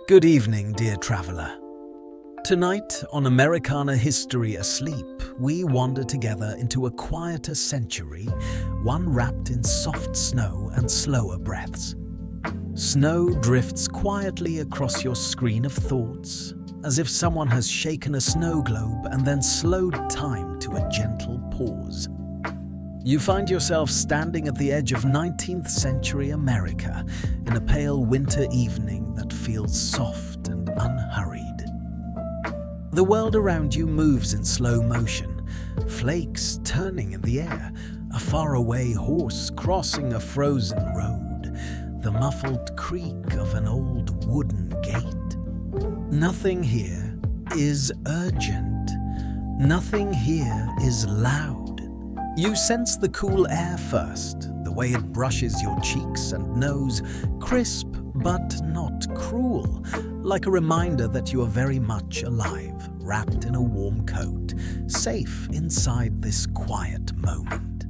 Good evening, dear traveller. Tonight on Americana History Asleep, we wander together into a quieter century, one wrapped in soft snow and slower breaths. Snow drifts quietly across your screen of thoughts, as if someone has shaken a snow globe and then slowed time to a gentle pause. You find yourself standing at the edge of 19th century America in a pale winter evening that feels soft and unhurried. The world around you moves in slow motion, flakes turning in the air, a faraway horse crossing a frozen road, the muffled creak of an old wooden gate. Nothing here is urgent. Nothing here is loud. You sense the cool air first, the way it brushes your cheeks and nose, crisp but not cruel, like a reminder that you are very much alive, wrapped in a warm coat, safe inside this quiet moment.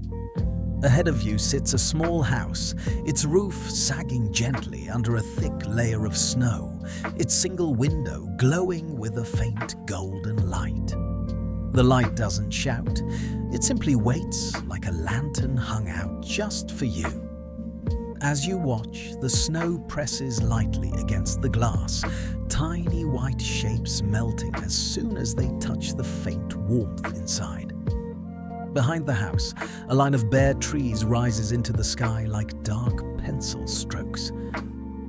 Ahead of you sits a small house, its roof sagging gently under a thick layer of snow, its single window glowing with a faint golden light. The light doesn't shout, it simply waits like a lantern hung out just for you. As you watch, the snow presses lightly against the glass, tiny white shapes melting as soon as they touch the faint warmth inside. Behind the house, a line of bare trees rises into the sky like dark pencil strokes.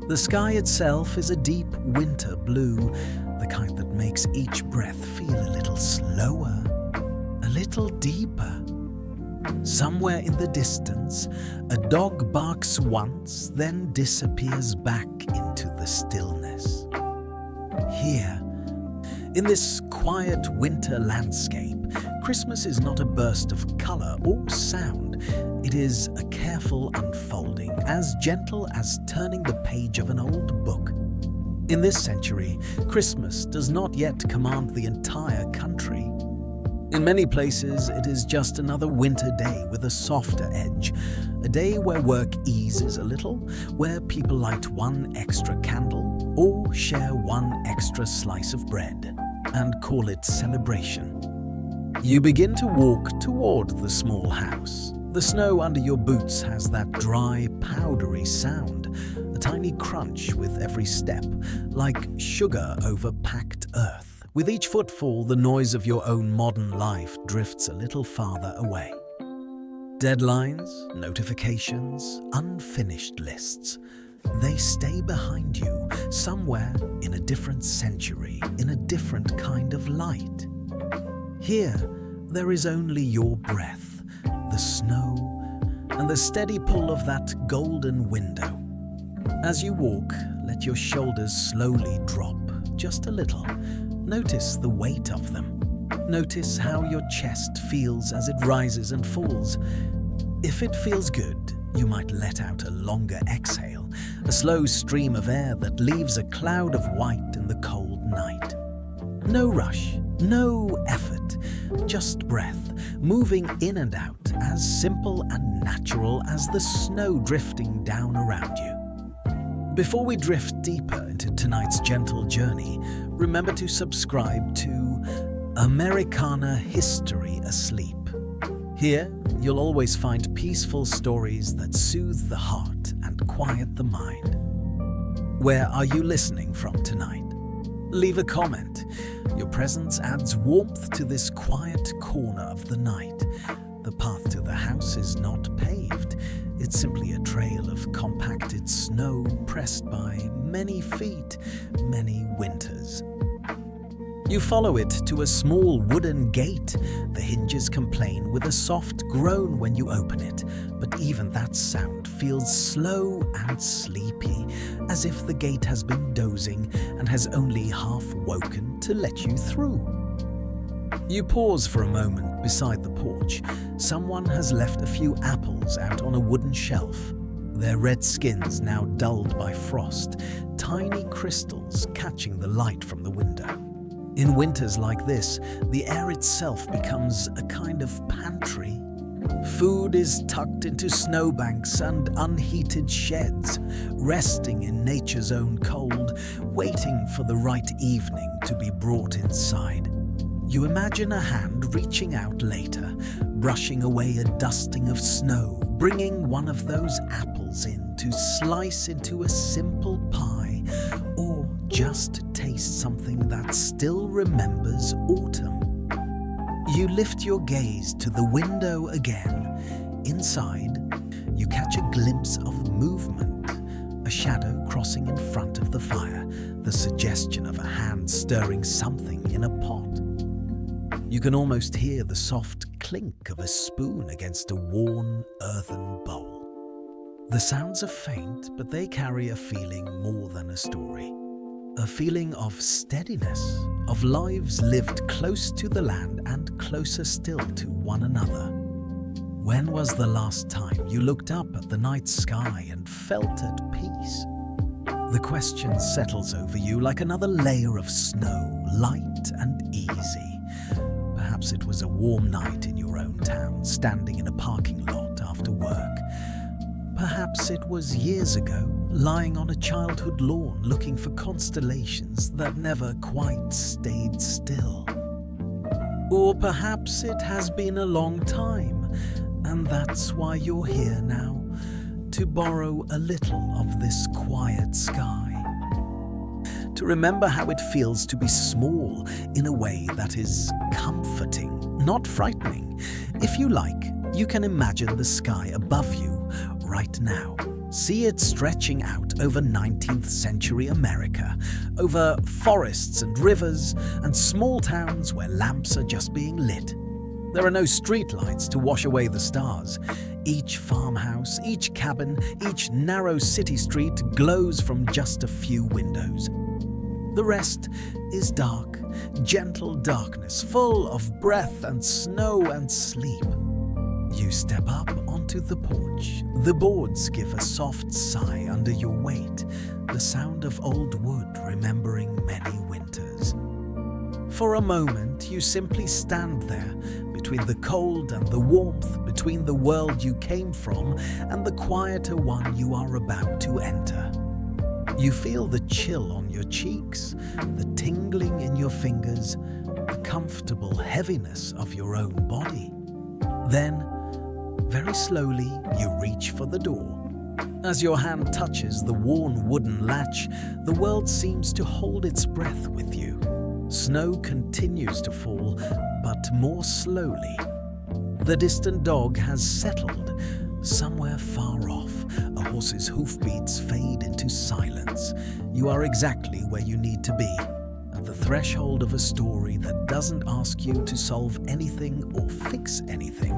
The sky itself is a deep winter blue, the kind that makes each breath feel a little slower, a little deeper. Somewhere in the distance, a dog barks once, then disappears back into the stillness. Here, in this quiet winter landscape, Christmas is not a burst of color or sound. It is a careful unfolding, as gentle as turning the page of an old book. In this century, Christmas does not yet command the entire country. In many places, it is just another winter day with a softer edge, a day where work eases a little, where people light one extra candle or share one extra slice of bread and call it celebration. You begin to walk toward the small house. The snow under your boots has that dry, powdery sound, a tiny crunch with every step, like sugar over packed earth. With each footfall, the noise of your own modern life drifts a little farther away. Deadlines, notifications, unfinished lists. They stay behind you, somewhere in a different century, in a different kind of light. Here, there is only your breath, the snow, and the steady pull of that golden window. As you walk, let your shoulders slowly drop, just a little. Notice the weight of them. Notice how your chest feels as it rises and falls. If it feels good, you might let out a longer exhale, a slow stream of air that leaves a cloud of white in the cold night. No rush, no effort, just breath, moving in and out, as simple and natural as the snow drifting down around you. Before we drift deeper into tonight's gentle journey, remember to subscribe to Americana History Asleep. Here, you'll always find peaceful stories that soothe the heart and quiet the mind. Where are you listening from tonight? Leave a comment. Your presence adds warmth to this quiet corner of the night. The path to the house is not paved. It's simply a trail of compacted snow pressed by many feet, many winters. You follow it to a small wooden gate. The hinges complain with a soft groan when you open it, but even that sound feels slow and sleepy, as if the gate has been dozing and has only half woken to let you through. You pause for a moment beside the porch. Someone has left a few apples out on a wooden shelf, their red skins now dulled by frost, tiny crystals catching the light from the window. In winters like this, the air itself becomes a kind of pantry, Food is tucked into snowbanks and unheated sheds, resting in nature's own cold, waiting for the right evening to be brought inside. You imagine a hand reaching out later, brushing away a dusting of snow, bringing one of those apples in to slice into a simple pie, or just to taste something that still remembers autumn. You lift your gaze to the window again. Inside, you catch a glimpse of movement, a shadow crossing in front of the fire, the suggestion of a hand stirring something in a pot. You can almost hear the soft clink of a spoon against a worn earthen bowl. The sounds are faint, but they carry a feeling more than a story. A feeling of steadiness, of lives lived close to the land and closer still to one another. When was the last time you looked up at the night sky and felt at peace? The question settles over you like another layer of snow, light and easy. Perhaps it was a warm night in your own town, standing in a parking lot after work. Perhaps it was years ago, lying on a childhood lawn looking for constellations that never quite stayed still. Or perhaps it has been a long time, and that's why you're here now, to borrow a little of this quiet sky. To remember how it feels to be small in a way that is comforting, not frightening. If you like, you can imagine the sky above you right now. See it stretching out over 19th century America, over forests and rivers and small towns where lamps are just being lit. There are no streetlights to wash away the stars. Each farmhouse, each cabin, each narrow city street glows from just a few windows. The rest is dark, gentle darkness, full of breath and snow and sleep. You step up onto the porch. The boards give a soft sigh under your weight, the sound of old wood remembering many winters. For a moment, you simply stand there, between the cold and the warmth, between the world you came from and the quieter one you are about to enter. You feel the chill on your cheeks, the tingling in your fingers, the comfortable heaviness of your own body. Then, very slowly, you reach for the door. As your hand touches the worn wooden latch, the world seems to hold its breath with you. Snow continues to fall, but more slowly. The distant dog has settled. Somewhere far off, a horse's hoofbeats fade into silence. You are exactly where you need to be, at the threshold of a story that doesn't ask you to solve anything or fix anything,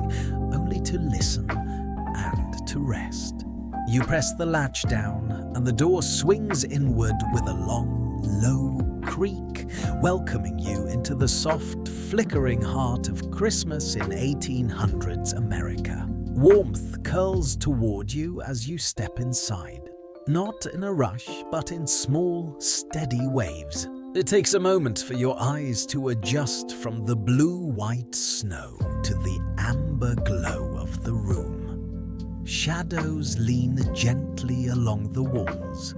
only to listen and to rest. You press the latch down, and the door swings inward with a long, low creak, welcoming you into the soft, flickering heart of Christmas in 1800s America. Warmth curls toward you as you step inside, not in a rush, but in small, steady waves. It takes a moment for your eyes to adjust from the blue-white snow to the amber glow of the room. Shadows lean gently along the walls,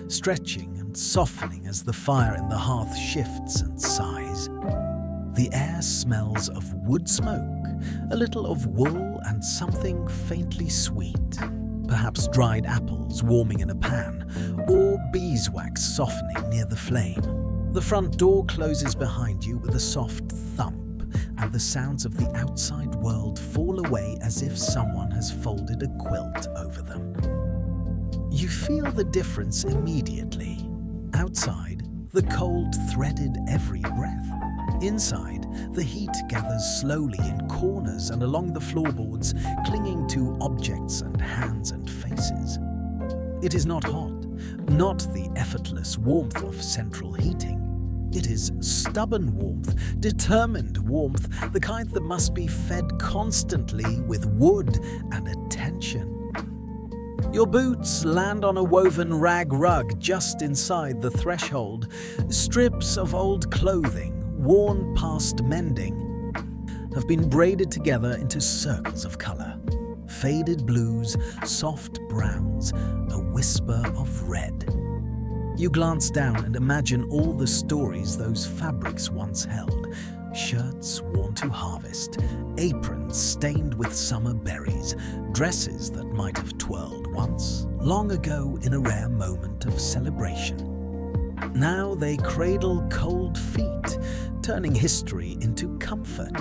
stretching and softening as the fire in the hearth shifts and sighs. The air smells of wood smoke, a little of wool and something faintly sweet. Perhaps dried apples warming in a pan, or beeswax softening near the flame. The front door closes behind you with a soft thump, and the sounds of the outside world fall away as if someone has folded a quilt over them. You feel the difference immediately. Outside, the cold threaded every breath. Inside, the heat gathers slowly in corners and along the floorboards, clinging to objects and hands and faces. It is not hot, not the effortless warmth of central heating. It is stubborn warmth, determined warmth, the kind that must be fed constantly with wood and attention. Your boots land on a woven rag rug just inside the threshold, strips of old clothing worn past mending. have been braided together into circles of color. Faded blues, soft browns, a whisper of red. You glance down and imagine all the stories those fabrics once held. Shirts worn to harvest, aprons stained with summer berries, dresses that might have twirled once, long ago in a rare moment of celebration. Now they cradle cold feet, turning history into comfort.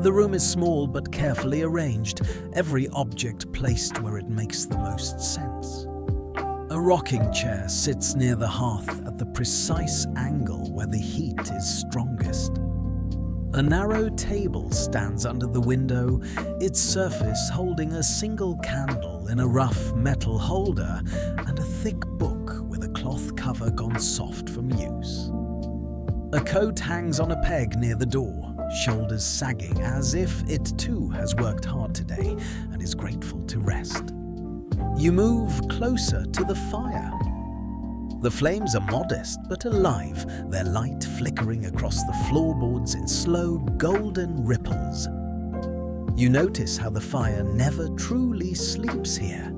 The room is small but carefully arranged, every object placed where it makes the most sense. A rocking chair sits near the hearth at the precise angle where the heat is strongest. A narrow table stands under the window, its surface holding a single candle in a rough metal holder and a thick book with a cloth cover gone soft from use. A coat hangs on a peg near the door, shoulders sagging as if it too has worked hard today and is grateful to rest. You move closer to the fire. The flames are modest but alive, their light flickering across the floorboards in slow golden ripples. You notice how the fire never truly sleeps here.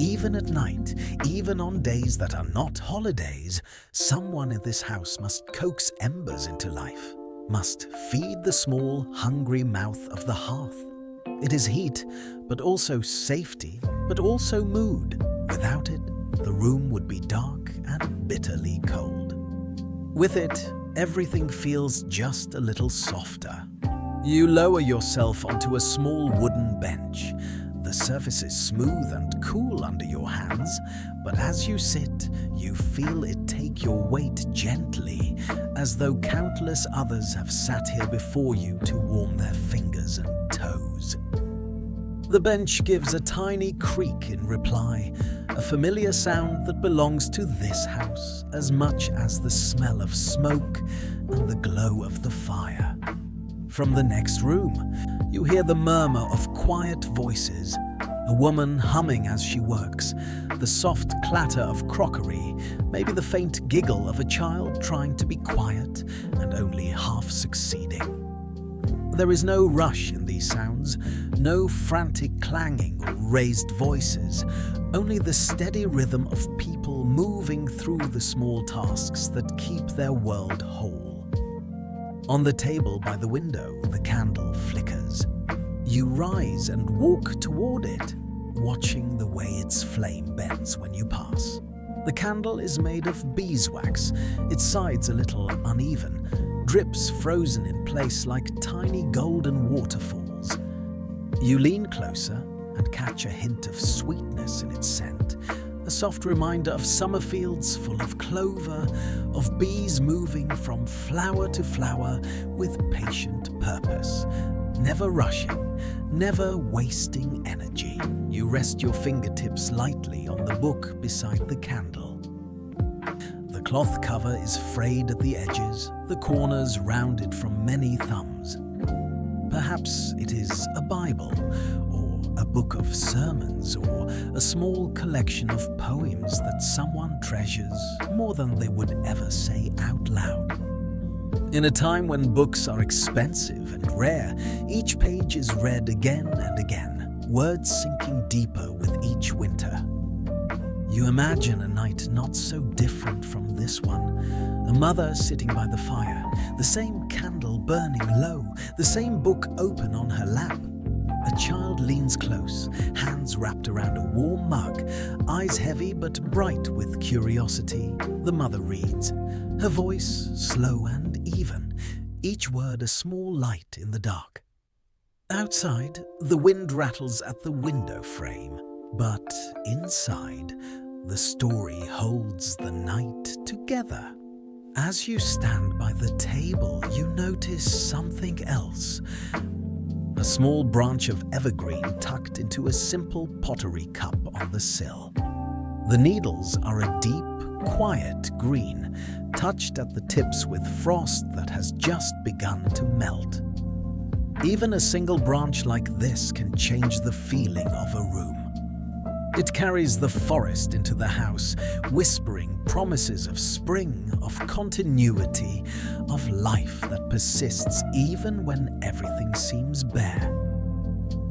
Even at night, even on days that are not holidays, someone in this house must coax embers into life, must feed the small, hungry mouth of the hearth. It is heat, but also safety, but also mood. Without it, the room would be dark and bitterly cold. With it, everything feels just a little softer. You lower yourself onto a small wooden bench. The surface is smooth and cool under your hands, but as you sit, you feel it take your weight gently, as though countless others have sat here before you to warm their fingers and toes. The bench gives a tiny creak in reply, a familiar sound that belongs to this house as much as the smell of smoke and the glow of the fire. From the next room, you hear the murmur of quiet voices, a woman humming as she works, the soft clatter of crockery, maybe the faint giggle of a child trying to be quiet and only half succeeding. There is no rush in these sounds, no frantic clanging or raised voices, only the steady rhythm of people moving through the small tasks that keep their world whole. On the table by the window, the candle flickers. You rise and walk toward it, watching the way its flame bends when you pass. The candle is made of beeswax, its sides a little uneven, drips frozen in place like tiny golden waterfalls. You lean closer and catch a hint of sweetness in its scent, a soft reminder of summer fields full of clover, of bees moving from flower to flower with patient purpose, never rushing, never wasting energy. You rest your fingertips lightly on the book beside the candle. The cloth cover is frayed at the edges, the corners rounded from many thumbs. Perhaps it is a Bible, or a book of sermons, or a small collection of poems that someone treasures more than they would ever say out loud. In a time when books are expensive and rare, each page is read again and again, words sinking deeper with each winter. You imagine a night not so different from this one. A mother sitting by the fire, the same candle burning low, the same book open on her lap. A child leans close, hands wrapped around a warm mug, eyes heavy but bright with curiosity. The mother reads, her voice slow and even, each word a small light in the dark. Outside, the wind rattles at the window frame, but inside, the story holds the night together. As you stand by the table, you notice something else. A small branch of evergreen tucked into a simple pottery cup on the sill. The needles are a deep, quiet green, touched at the tips with frost that has just begun to melt. Even a single branch like this can change the feeling of a room. It carries the forest into the house, whispering promises of spring, of continuity, of life that persists even when everything seems bare.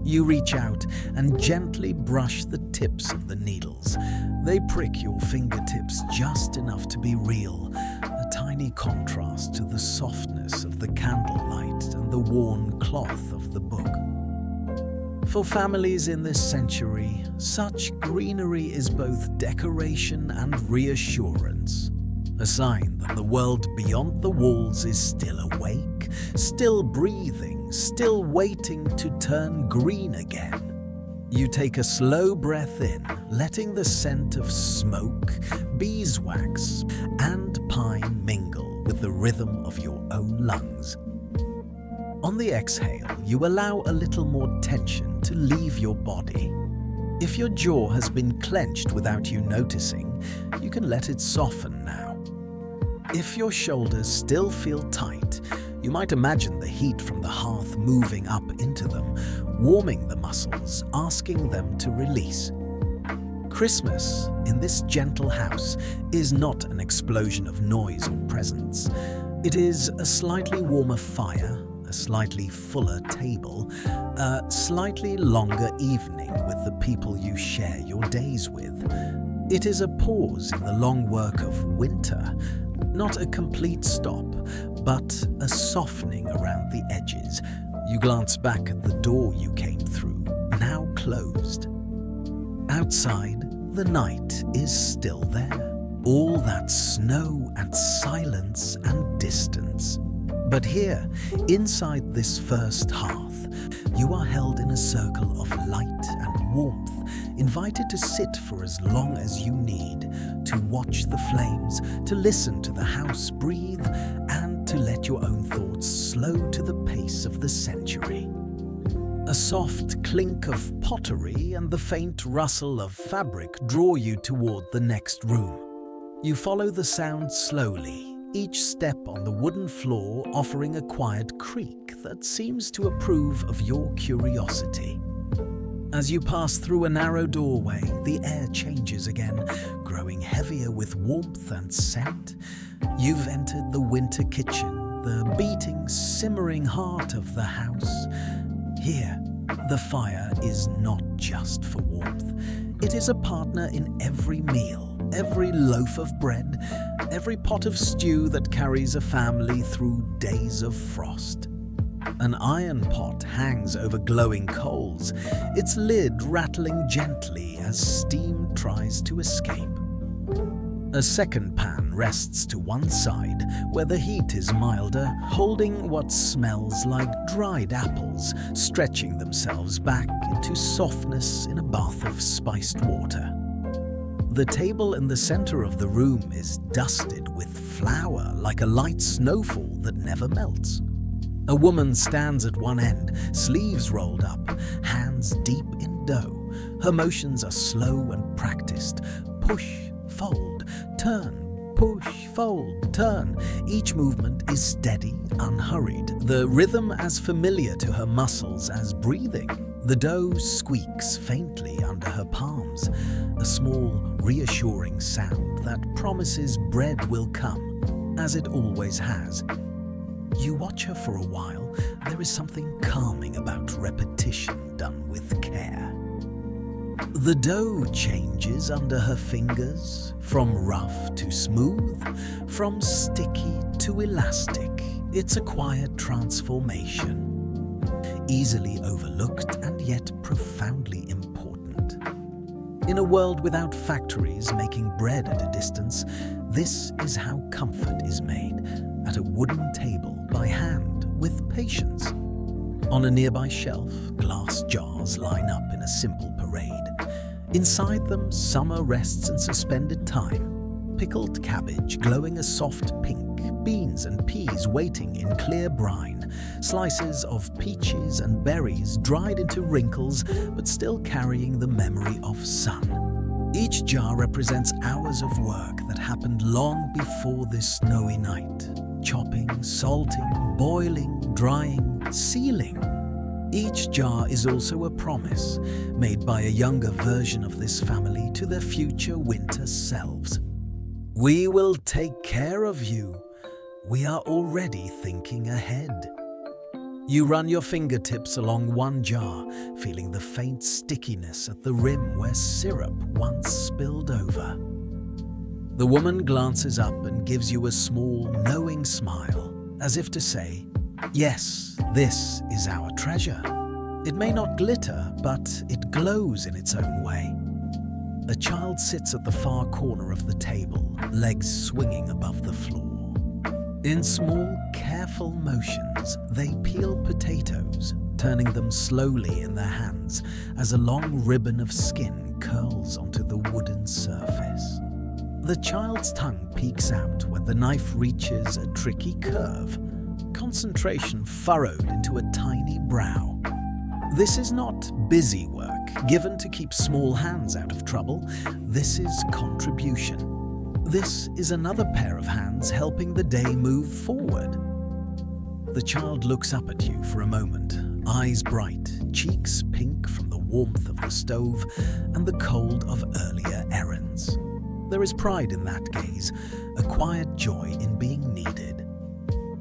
You reach out and gently brush the tips of the needles. They prick your fingertips just enough to be real, a tiny contrast to the softness of the candlelight and the worn cloth of the book. For families in this century, such greenery is both decoration and reassurance, a sign that the world beyond the walls is still awake, still breathing, still waiting to turn green again. You take a slow breath in, letting the scent of smoke, beeswax, and pine mingle with the rhythm of your own lungs. On the exhale, you allow a little more tension to leave your body. If your jaw has been clenched without you noticing, you can let it soften now. If your shoulders still feel tight, you might imagine the heat from the hearth moving up into them, warming the muscles, asking them to release. Christmas, in this gentle house, is not an explosion of noise or presents. It is a slightly warmer fire, a slightly fuller table, a slightly longer evening with the people you share your days with. It is a pause in the long work of winter, not a complete stop, but a softening around the edges. You glance back at the door you came through, now closed. Outside, the night is still there. All that snow and silence and distance. But here, inside this first hearth, you are held in a circle of light and warmth, invited to sit for as long as you need, to watch the flames, to listen to the house breathe, and to let your own thoughts slow to the pace of the century. A soft clink of pottery and the faint rustle of fabric draw you toward the next room. You follow the sound slowly, each step on the wooden floor offering a quiet creak that seems to approve of your curiosity. As you pass through a narrow doorway, the air changes again, growing heavier with warmth and scent. You've entered the winter kitchen, the beating, simmering heart of the house. Here, the fire is not just for warmth. It is a partner in every meal, every loaf of bread, every pot of stew that carries a family through days of frost. An iron pot hangs over glowing coals, its lid rattling gently as steam tries to escape. A second pan rests to one side, where the heat is milder, holding what smells like dried apples, stretching themselves back into softness in a bath of spiced water. The table in the center of the room is dusted with flour like a light snowfall that never melts. A woman stands at one end, sleeves rolled up, hands deep in dough. Her motions are slow and practiced. Push, fold, turn, push, fold, turn. Each movement is steady, unhurried, the rhythm as familiar to her muscles as breathing. The dough squeaks faintly under her palms, a small, reassuring sound that promises bread will come, as it always has. You watch her for a while. There is something calming about repetition done with care. The dough changes under her fingers, from rough to smooth, from sticky to elastic. It's a quiet transformation, easily overlooked and yet profoundly important. In a world without factories making bread at a distance, this is how comfort is made, at a wooden table by hand with patience. On a nearby shelf, glass jars line up in a simple parade. Inside them, summer rests in suspended time. Pickled cabbage glowing a soft pink, beans and peas waiting in clear brine, slices of peaches and berries dried into wrinkles but still carrying the memory of sun. Each jar represents hours of work that happened long before this snowy night. Chopping, salting, boiling, drying, sealing. Each jar is also a promise made by a younger version of this family to their future winter selves. We will take care of you. We are already thinking ahead. You run your fingertips along one jar, feeling the faint stickiness at the rim where syrup once spilled over. The woman glances up and gives you a small, knowing smile, as if to say, "Yes, this is our treasure." It may not glitter, but it glows in its own way. A child sits at the far corner of the table, legs swinging above the floor. In small, careful motions, they peel potatoes, turning them slowly in their hands as a long ribbon of skin curls onto the wooden surface. The child's tongue peeks out when the knife reaches a tricky curve, concentration furrowed into a tiny brow. This is not busy work given to keep small hands out of trouble. This is contribution. This is another pair of hands helping the day move forward. The child looks up at you for a moment, eyes bright, cheeks pink from the warmth of the stove and the cold of earlier errands. There is pride in that gaze, a quiet joy in being needed.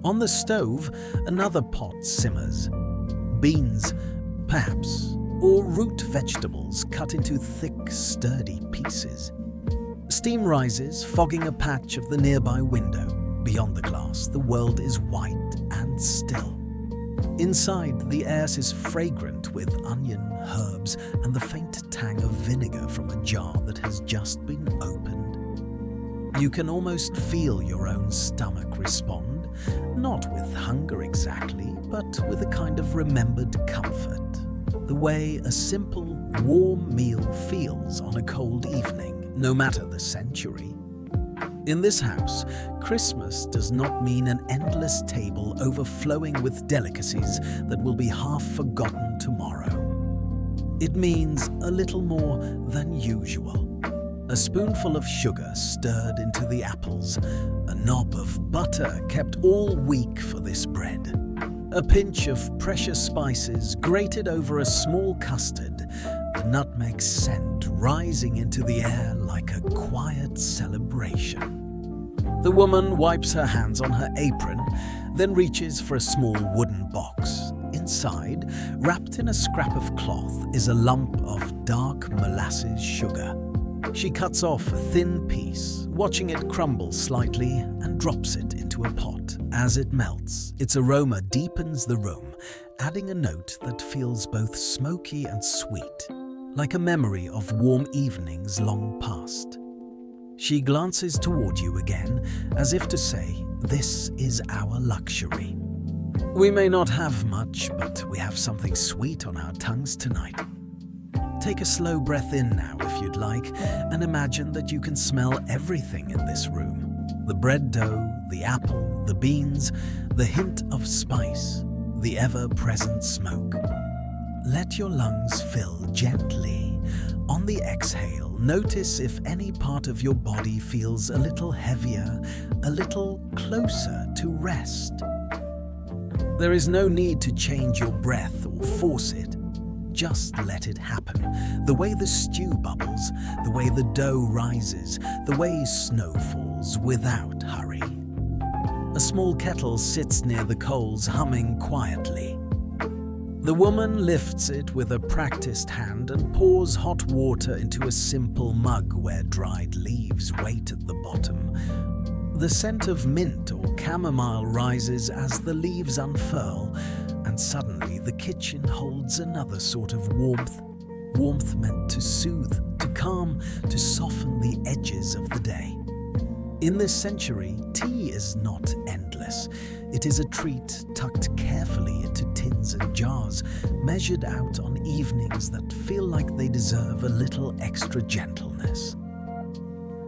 On the stove, another pot simmers. Beans, perhaps, or root vegetables cut into thick, sturdy pieces. Steam rises, fogging a patch of the nearby window. Beyond the glass, the world is white and still. Inside, the air is fragrant with onion, herbs, and the faint tang of vinegar from a jar that has just been opened. You can almost feel your own stomach respond, not with hunger exactly, but with a kind of remembered comfort. The way a simple, warm meal feels on a cold evening, no matter the century. In this house, Christmas does not mean an endless table overflowing with delicacies that will be half forgotten tomorrow. It means a little more than usual. A spoonful of sugar stirred into the apples, a knob of butter kept all week for this bread, a pinch of precious spices grated over a small custard, the nutmeg scent rising into the air like a quiet celebration. The woman wipes her hands on her apron, then reaches for a small wooden box. Inside, wrapped in a scrap of cloth, is a lump of dark molasses sugar. She cuts off a thin piece, watching it crumble slightly, and drops it into a pot. As it melts, its aroma deepens the room, adding a note that feels both smoky and sweet, like a memory of warm evenings long past. She glances toward you again, as if to say, "This is our luxury. We may not have much, but we have something sweet on our tongues tonight." Take a slow breath in now if you'd like, and imagine that you can smell everything in this room. The bread dough, the apple, the beans, the hint of spice, the ever-present smoke. Let your lungs fill gently. On the exhale, notice if any part of your body feels a little heavier, a little closer to rest. There is no need to change your breath or force it. Just let it happen. The way the stew bubbles, the way the dough rises, the way snow falls without hurry. A small kettle sits near the coals, humming quietly. The woman lifts it with a practiced hand and pours hot water into a simple mug where dried leaves wait at the bottom. The scent of mint or chamomile rises as the leaves unfurl, and suddenly the kitchen holds another sort of warmth meant to soothe, to calm, to soften the edges of the day. In this century, tea is not endless. It is a treat tucked carefully into tins and jars, measured out on evenings that feel like they deserve a little extra gentleness.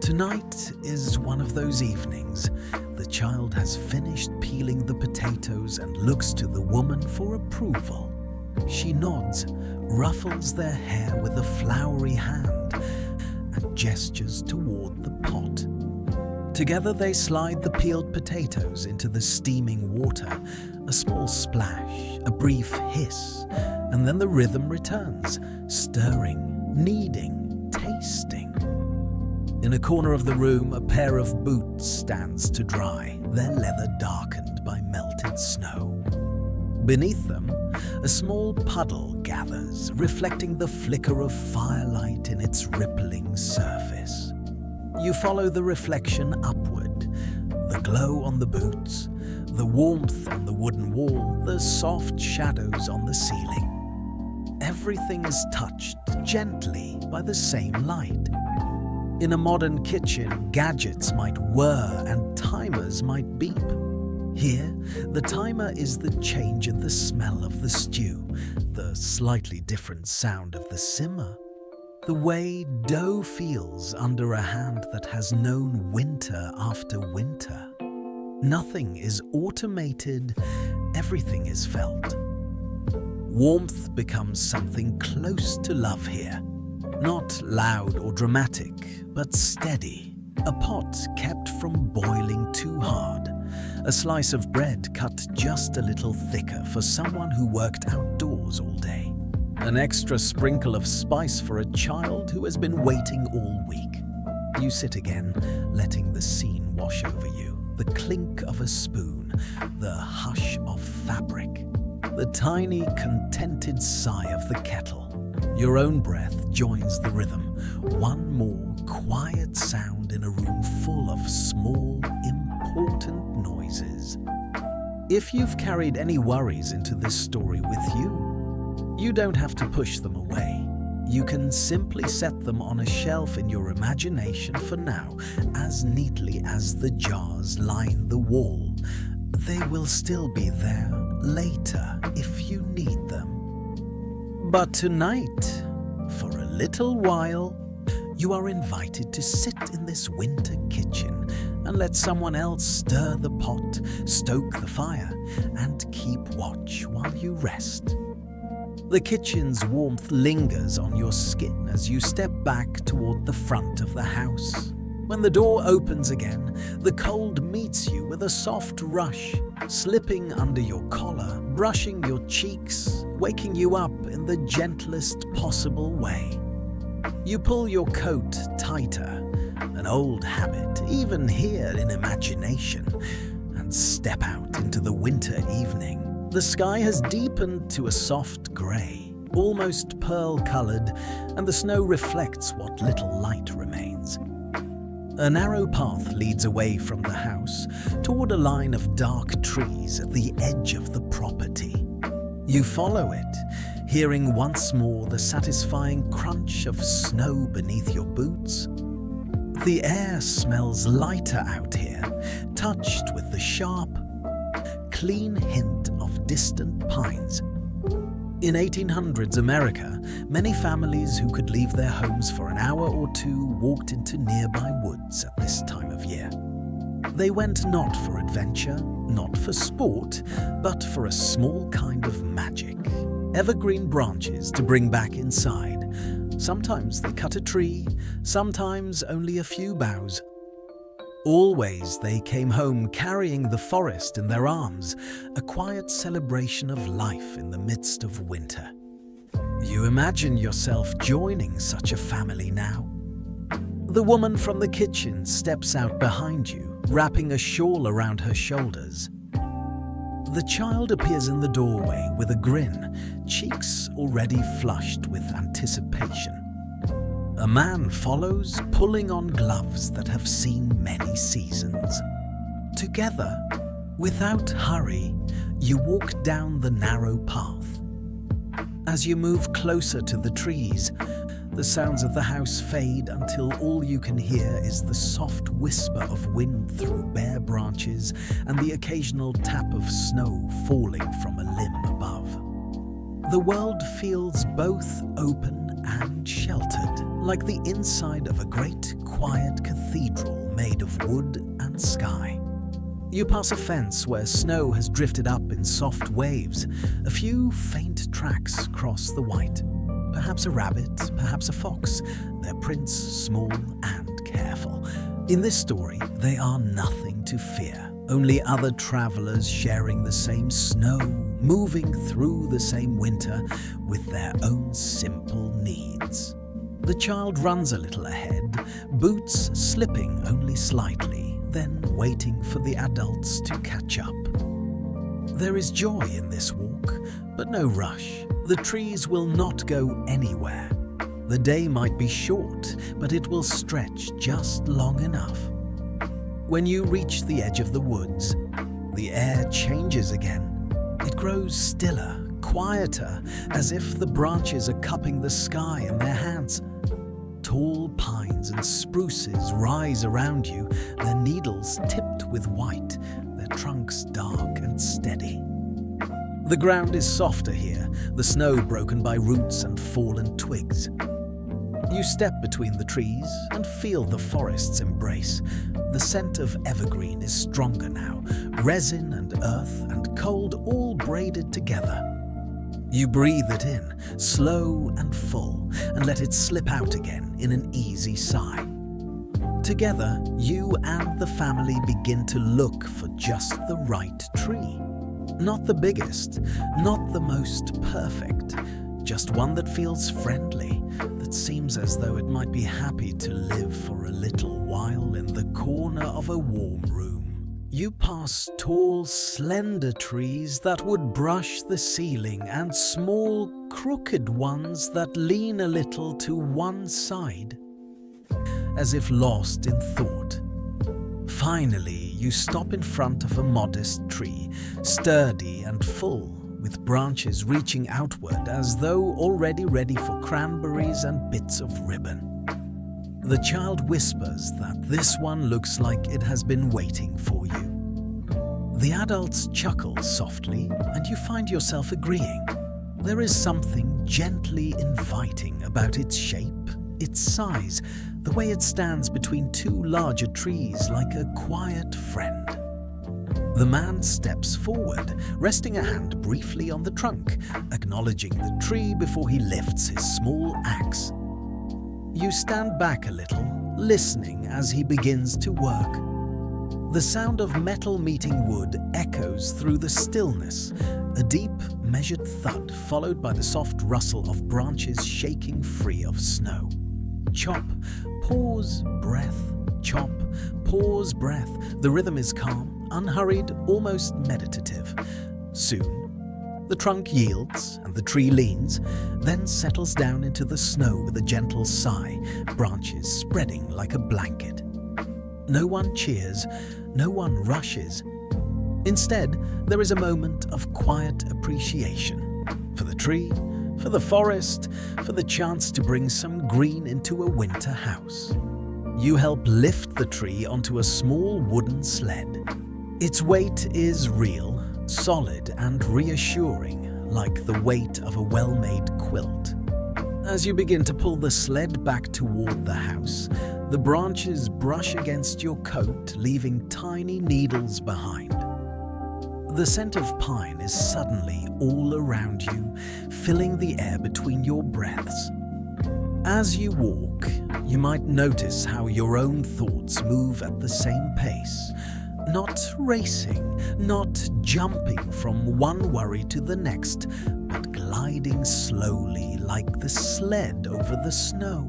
Tonight is one of those evenings. The child has finished peeling the potatoes and looks to the woman for approval. She nods, ruffles their hair with a flowery hand, and gestures toward the pot. Together they slide the peeled potatoes into the steaming water, a small splash, a brief hiss, and then the rhythm returns, stirring, kneading, tasting. In a corner of the room, a pair of boots stands to dry, their leather darkened by melted snow. Beneath them, a small puddle gathers, reflecting the flicker of firelight in its rippling surface. You follow the reflection upward, the glow on the boots, the warmth on the wooden wall, the soft shadows on the ceiling. Everything is touched gently by the same light. In a modern kitchen, gadgets might whir and timers might beep. Here, the timer is the change in the smell of the stew, the slightly different sound of the simmer, the way dough feels under a hand that has known winter after winter. Nothing is automated, everything is felt. Warmth becomes something close to love here. Not loud or dramatic, but steady. A pot kept from boiling too hard. A slice of bread cut just a little thicker for someone who worked outdoors all day. An extra sprinkle of spice for a child who has been waiting all week. You sit again, letting the scene wash over you. The clink of a spoon, the hush of fabric, the tiny, contented sigh of the kettle. Your own breath joins the rhythm, one more quiet sound in a room full of small, important noises. If you've carried any worries into this story with you, you don't have to push them away. You can simply set them on a shelf in your imagination for now, as neatly as the jars line the wall. They will still be there later if you need them. But tonight, for a little while, you are invited to sit in this winter kitchen and let someone else stir the pot, stoke the fire, and keep watch while you rest. The kitchen's warmth lingers on your skin as you step back toward the front of the house. When the door opens again, the cold meets you with a soft rush, slipping under your collar, brushing your cheeks, waking you up in the gentlest possible way. You pull your coat tighter, an old habit, even here in imagination, and step out into the winter evening. The sky has deepened to a soft grey, almost pearl-coloured, and the snow reflects what little light remains. A narrow path leads away from the house toward a line of dark trees at the edge of the property. You follow it, hearing once more the satisfying crunch of snow beneath your boots. The air smells lighter out here, touched with the sharp, clean hint of distant pines. In 1800s America, many families who could leave their homes for an hour or two walked into nearby woods at this time of year. They went not for adventure, not for sport, but for a small kind of magic. Evergreen branches to bring back inside. Sometimes they cut a tree, sometimes only a few boughs. Always they came home carrying the forest in their arms, a quiet celebration of life in the midst of winter. You imagine yourself joining such a family now. The woman from the kitchen steps out behind you, wrapping a shawl around her shoulders. The child appears in the doorway with a grin, cheeks already flushed with anticipation. A man follows, pulling on gloves that have seen many seasons. Together, without hurry, you walk down the narrow path. As you move closer to the trees, the sounds of the house fade until all you can hear is the soft whisper of wind through bare branches and the occasional tap of snow falling from a limb above. The world feels both open and sheltered, like the inside of a great, quiet cathedral made of wood and sky. You pass a fence where snow has drifted up in soft waves. A few faint tracks cross the white. Perhaps a rabbit, perhaps a fox, their prints small and careful. In this story, they are nothing to fear, only other travelers sharing the same snow, moving through the same winter with their own simple needs. The child runs a little ahead, boots slipping only slightly, then waiting for the adults to catch up. There is joy in this walk, but no rush. The trees will not go anywhere. The day might be short, but it will stretch just long enough. When you reach the edge of the woods, the air changes again. It grows stiller, quieter, as if the branches are cupping the sky in their hands. Tall pines and spruces rise around you, their needles tipped with white, their trunks dark and steady. The ground is softer here, the snow broken by roots and fallen twigs. You step between the trees and feel the forest's embrace. The scent of evergreen is stronger now, resin and earth and cold all braided together. You breathe it in, slow and full, and let it slip out again in an easy sigh. Together, you and the family begin to look for just the right tree. Not the biggest, not the most perfect, just one that feels friendly, that seems as though it might be happy to live for a little while in the corner of a warm room. You pass tall, slender trees that would brush the ceiling and small, crooked ones that lean a little to one side, as if lost in thought. Finally, you stop in front of a modest tree, sturdy and full, with branches reaching outward as though already ready for cranberries and bits of ribbon. The child whispers that this one looks like it has been waiting for you. The adults chuckle softly, and you find yourself agreeing. There is something gently inviting about its shape, its size, the way it stands between two larger trees like a quiet friend. The man steps forward, resting a hand briefly on the trunk, acknowledging the tree before he lifts his small axe. You stand back a little, listening as he begins to work. The sound of metal meeting wood echoes through the stillness, a deep, measured thud followed by the soft rustle of branches shaking free of snow. Chop, pause, breath, chop, pause, breath. The rhythm is calm, unhurried, almost meditative. Soon, the trunk yields and the tree leans, then settles down into the snow with a gentle sigh, branches spreading like a blanket. No one cheers, no one rushes. Instead, there is a moment of quiet appreciation for the tree, for the forest, for the chance to bring some green into a winter house. You help lift the tree onto a small wooden sled. Its weight is real, solid and reassuring, like the weight of a well-made quilt. As you begin to pull the sled back toward the house, the branches brush against your coat, leaving tiny needles behind. The scent of pine is suddenly all around you, filling the air between your breaths. As you walk, you might notice how your own thoughts move at the same pace, not racing, not jumping from one worry to the next, but gliding slowly like the sled over the snow.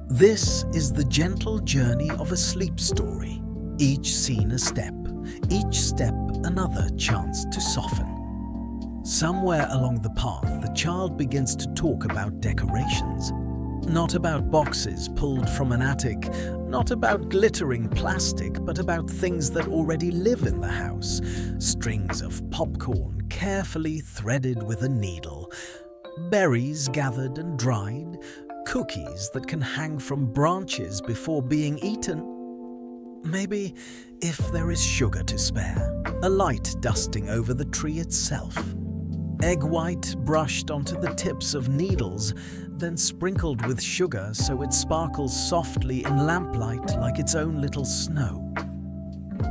This is the gentle journey of a sleep story, each scene a step, each step another chance to soften. Somewhere along the path, the child begins to talk about decorations. Not about boxes pulled from an attic, not about glittering plastic, but about things that already live in the house. Strings of popcorn carefully threaded with a needle, berries gathered and dried, cookies that can hang from branches before being eaten. Maybe, if there is sugar to spare, a light dusting over the tree itself. Egg white brushed onto the tips of needles, then sprinkled with sugar so it sparkles softly in lamplight like its own little snow.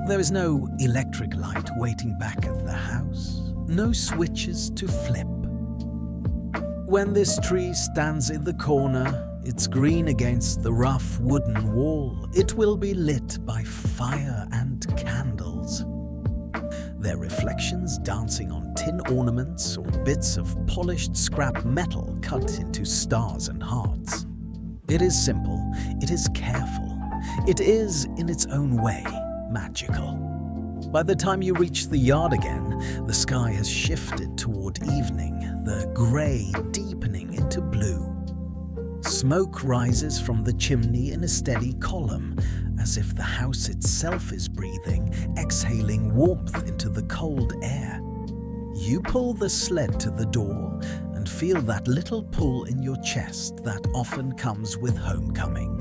There is no electric light waiting back at the house, no switches to flip. When this tree stands in the corner, its green against the rough wooden wall. It will be lit by fire and candles, their reflections dancing on tin ornaments or bits of polished scrap metal cut into stars and hearts. It is simple, it is careful, it is, in its own way, magical. By the time you reach the yard again, the sky has shifted toward evening, the grey deepening into blue. Smoke rises from the chimney in a steady column, as if the house itself is breathing, exhaling warmth into the cold air. You pull the sled to the door and feel that little pull in your chest that often comes with homecoming,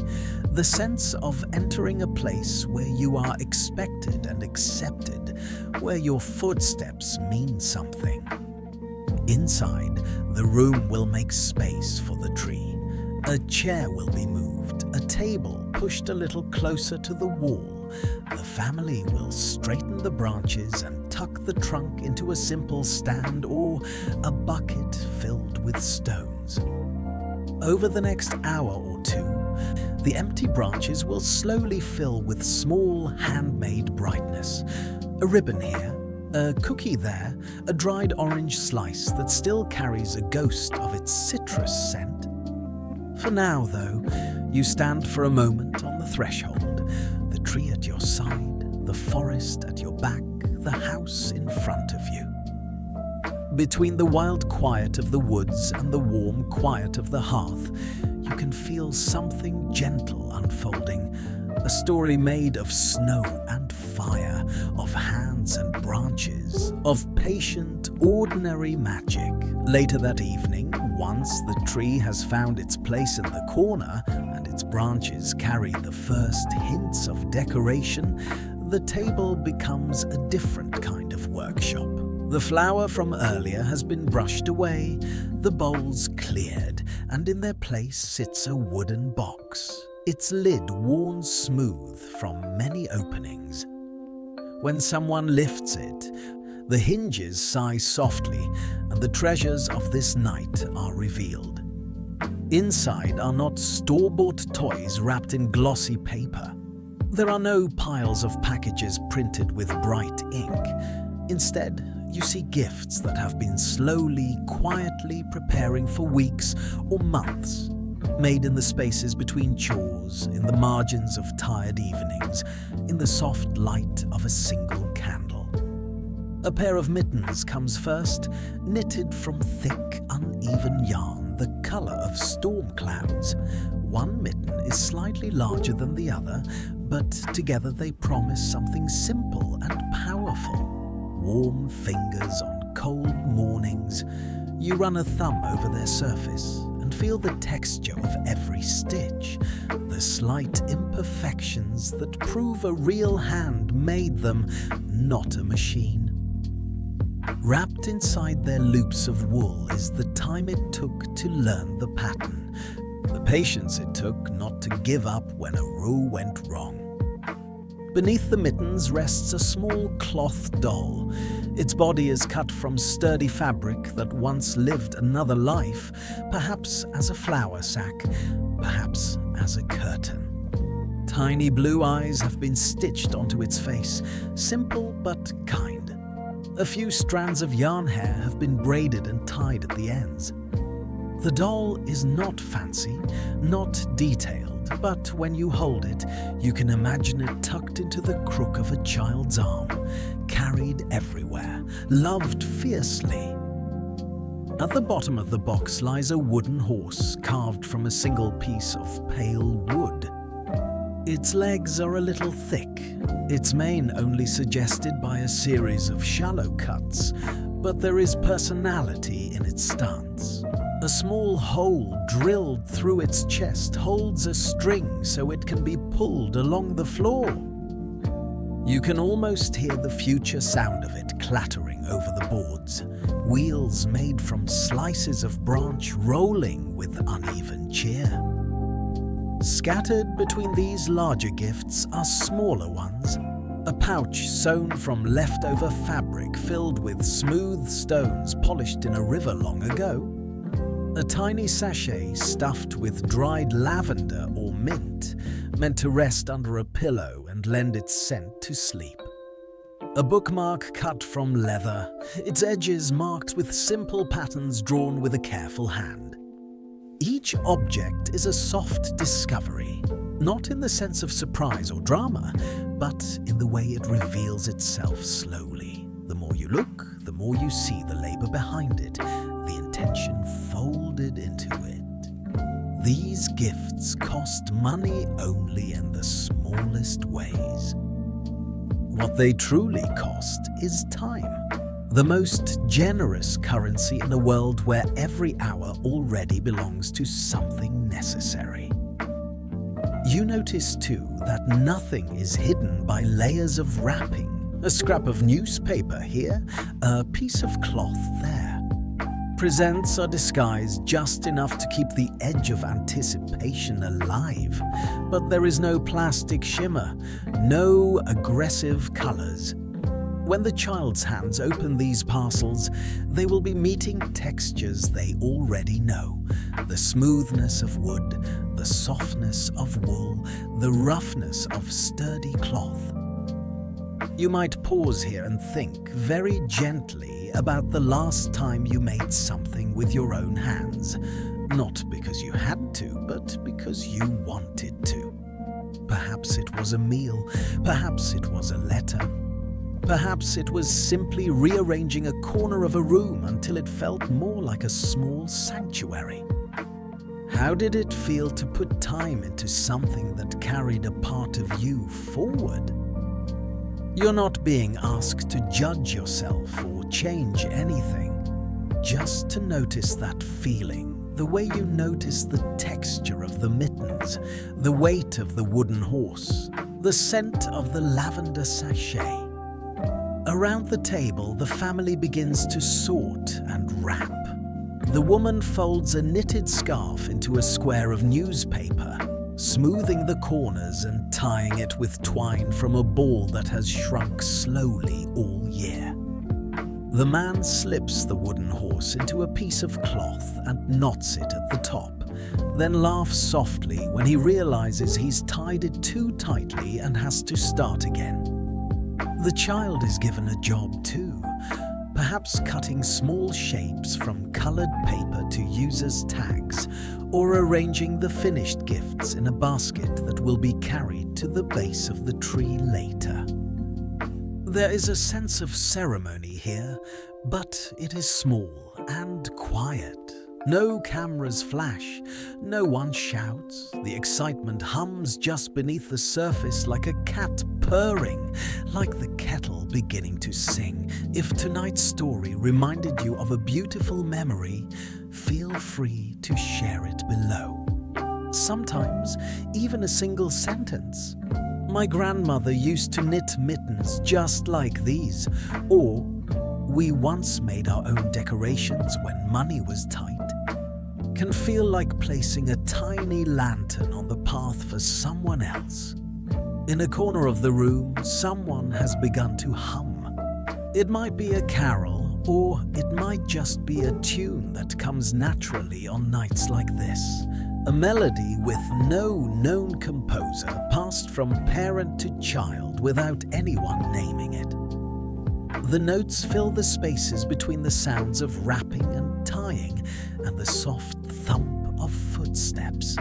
the sense of entering a place where you are expected and accepted, where your footsteps mean something. Inside, the room will make space for the tree. A chair will be moved, a table pushed a little closer to the wall. The family will straighten the branches and tuck the trunk into a simple stand or a bucket filled with stones. Over the next hour or two, the empty branches will slowly fill with small handmade brightness. A ribbon here, a cookie there, a dried orange slice that still carries a ghost of its citrus scent. For now, though, you stand for a moment on the threshold, the tree at your side, the forest at your back, the house in front of you. Between the wild quiet of the woods and the warm quiet of the hearth, you can feel something gentle unfolding, a story made of snow and fire, of hands and branches, of patient, ordinary magic. Later that evening, once the tree has found its place in the corner and its branches carry the first hints of decoration, the table becomes a different kind of workshop. The flour from earlier has been brushed away, the bowls cleared, and in their place sits a wooden box, its lid worn smooth from many openings. When someone lifts it, the hinges sigh softly, and the treasures of this night are revealed. Inside are not store-bought toys wrapped in glossy paper. There are no piles of packages printed with bright ink. Instead, you see gifts that have been slowly, quietly preparing for weeks or months, made in the spaces between chores, in the margins of tired evenings, in the soft light of a single candle. A pair of mittens comes first, knitted from thick, uneven yarn, the color of storm clouds. One mitten is slightly larger than the other, but together they promise something simple and powerful. Warm fingers on cold mornings. You run a thumb over their surface and feel the texture of every stitch, the slight imperfections that prove a real hand made them, not a machine. Wrapped inside their loops of wool is the time it took to learn the pattern, the patience it took not to give up when a row went wrong. Beneath the mittens rests a small cloth doll. Its body is cut from sturdy fabric that once lived another life, perhaps as a flour sack, perhaps as a curtain. Tiny blue eyes have been stitched onto its face, simple but kind. A few strands of yarn hair have been braided and tied at the ends. The doll is not fancy, not detailed, but when you hold it, you can imagine it tucked into the crook of a child's arm, carried everywhere, loved fiercely. At the bottom of the box lies a wooden horse carved from a single piece of pale wood. Its legs are a little thick, its mane only suggested by a series of shallow cuts, but there is personality in its stance. A small hole drilled through its chest holds a string so it can be pulled along the floor. You can almost hear the future sound of it clattering over the boards, wheels made from slices of branch rolling with uneven cheer. Scattered between these larger gifts are smaller ones, a pouch sewn from leftover fabric filled with smooth stones polished in a river long ago. A tiny sachet stuffed with dried lavender or mint, meant to rest under a pillow and lend its scent to sleep. A bookmark cut from leather, its edges marked with simple patterns drawn with a careful hand. Each object is a soft discovery, not in the sense of surprise or drama, but in the way it reveals itself slowly. The more you look, the more you see the labor behind it, the intention folded into it. These gifts cost money only in the smallest ways. What they truly cost is time, the most generous currency in a world where every hour already belongs to something necessary. You notice too that nothing is hidden by layers of wrapping, a scrap of newspaper here, a piece of cloth there. Presents are disguised just enough to keep the edge of anticipation alive, but there is no plastic shimmer, no aggressive colors. When the child's hands open these parcels, they will be meeting textures they already know. The smoothness of wood, the softness of wool, the roughness of sturdy cloth. You might pause here and think very gently about the last time you made something with your own hands, not because you had to, but because you wanted to. Perhaps it was a meal, perhaps it was a letter, perhaps it was simply rearranging a corner of a room until it felt more like a small sanctuary. How did it feel to put time into something that carried a part of you forward? You're not being asked to judge yourself or change anything, just to notice that feeling, the way you notice the texture of the mittens, the weight of the wooden horse, the scent of the lavender sachet. Around the table, the family begins to sort and wrap. The woman folds a knitted scarf into a square of newspaper, smoothing the corners and tying it with twine from a ball that has shrunk slowly all year. The man slips the wooden horse into a piece of cloth and knots it at the top, then laughs softly when he realizes he's tied it too tightly and has to start again. The child is given a job too, perhaps cutting small shapes from colored paper to use as tags, or arranging the finished gifts in a basket that will be carried to the base of the tree later. There is a sense of ceremony here, but it is small and quiet. No cameras flash, no one shouts. The excitement hums just beneath the surface like a cat purring, like the kettle beginning to sing. If tonight's story reminded you of a beautiful memory, feel free to share it below. Sometimes even a single sentence. My grandmother used to knit mittens just like these, or we once made our own decorations when money was tight. Can feel like placing a tiny lantern on the path for someone else. In a corner of the room, someone has begun to hum. It might be a carol, or it might just be a tune that comes naturally on nights like this. A melody with no known composer, passed from parent to child without anyone naming it. The notes fill the spaces between the sounds of wrapping and tying and the soft thump of footsteps.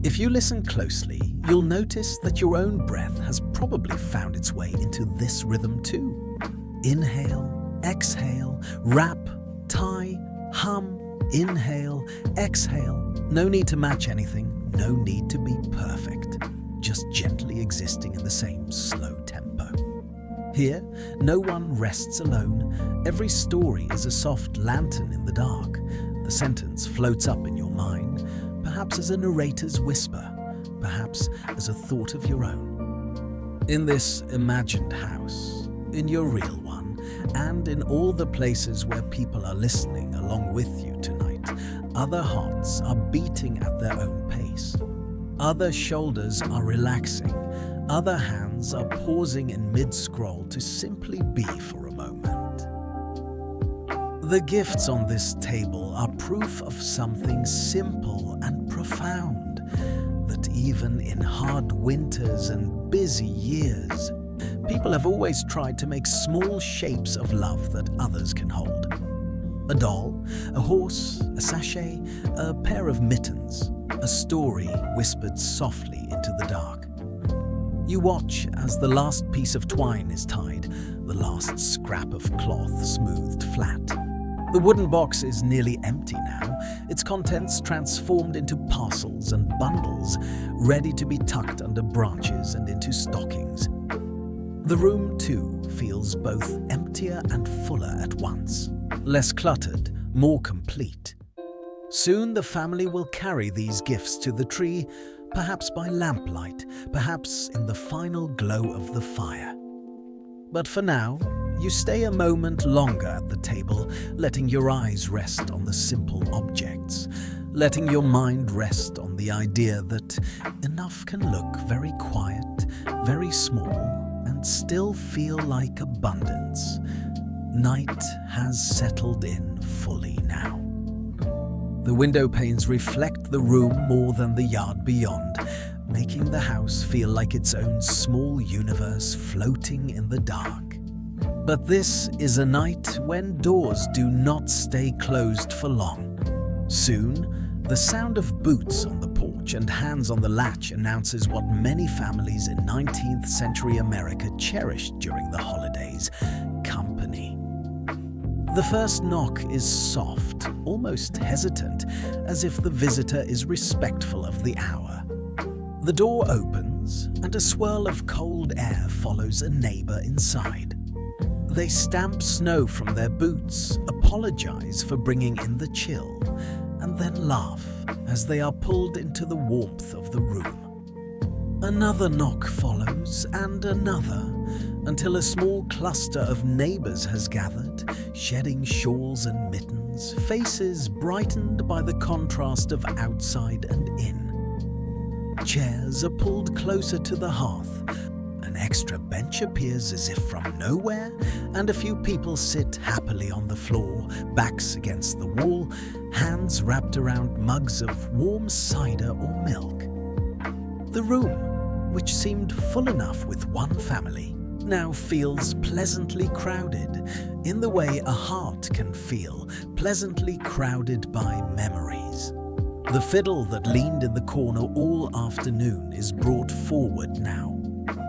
If you listen closely, you'll notice that your own breath has probably found its way into this rhythm too. Inhale, exhale, wrap, tie, hum, inhale, exhale. No need to match anything, no need to be perfect, just gently existing in the same slow tempo. Here, no one rests alone. Every story is a soft lantern in the dark. The sentence floats up in your mind, perhaps as a narrator's whisper, perhaps as a thought of your own. In this imagined house, in your real one, and in all the places where people are listening along with you tonight, other hearts are beating at their own pace. Other shoulders are relaxing. Other hands are pausing in mid-scroll to simply be for a moment. The gifts on this table are proof of something simple and profound, that even in hard winters and busy years, people have always tried to make small shapes of love that others can hold. A doll, a horse, a sachet, a pair of mittens, a story whispered softly into the dark. You watch as the last piece of twine is tied, the last scrap of cloth smoothed flat. The wooden box is nearly empty now, its contents transformed into parcels and bundles, ready to be tucked under branches and into stockings. The room, too, feels both emptier and fuller at once, less cluttered, more complete. Soon the family will carry these gifts to the tree, perhaps by lamplight, perhaps in the final glow of the fire. But for now, you stay a moment longer at the table, letting your eyes rest on the simple objects, letting your mind rest on the idea that enough can look very quiet, very small, and still feel like abundance. Night has settled in fully now. The window panes reflect the room more than the yard beyond, making the house feel like its own small universe floating in the dark. But this is a night when doors do not stay closed for long. Soon, the sound of boots on the porch and hands on the latch announces what many families in 19th century America cherished during the holidays: company. The first knock is soft, almost hesitant, as if the visitor is respectful of the hour. The door opens, and a swirl of cold air follows a neighbor inside. They stamp snow from their boots, apologize for bringing in the chill, and then laugh as they are pulled into the warmth of the room. Another knock follows, and another, until a small cluster of neighbors has gathered, shedding shawls and mittens, faces brightened by the contrast of outside and in. Chairs are pulled closer to the hearth. An extra bench appears as if from nowhere, and a few people sit happily on the floor, backs against the wall, hands wrapped around mugs of warm cider or milk. The room, which seemed full enough with one family, now feels pleasantly crowded, in the way a heart can feel, pleasantly crowded by memories. The fiddle that leaned in the corner all afternoon is brought forward now.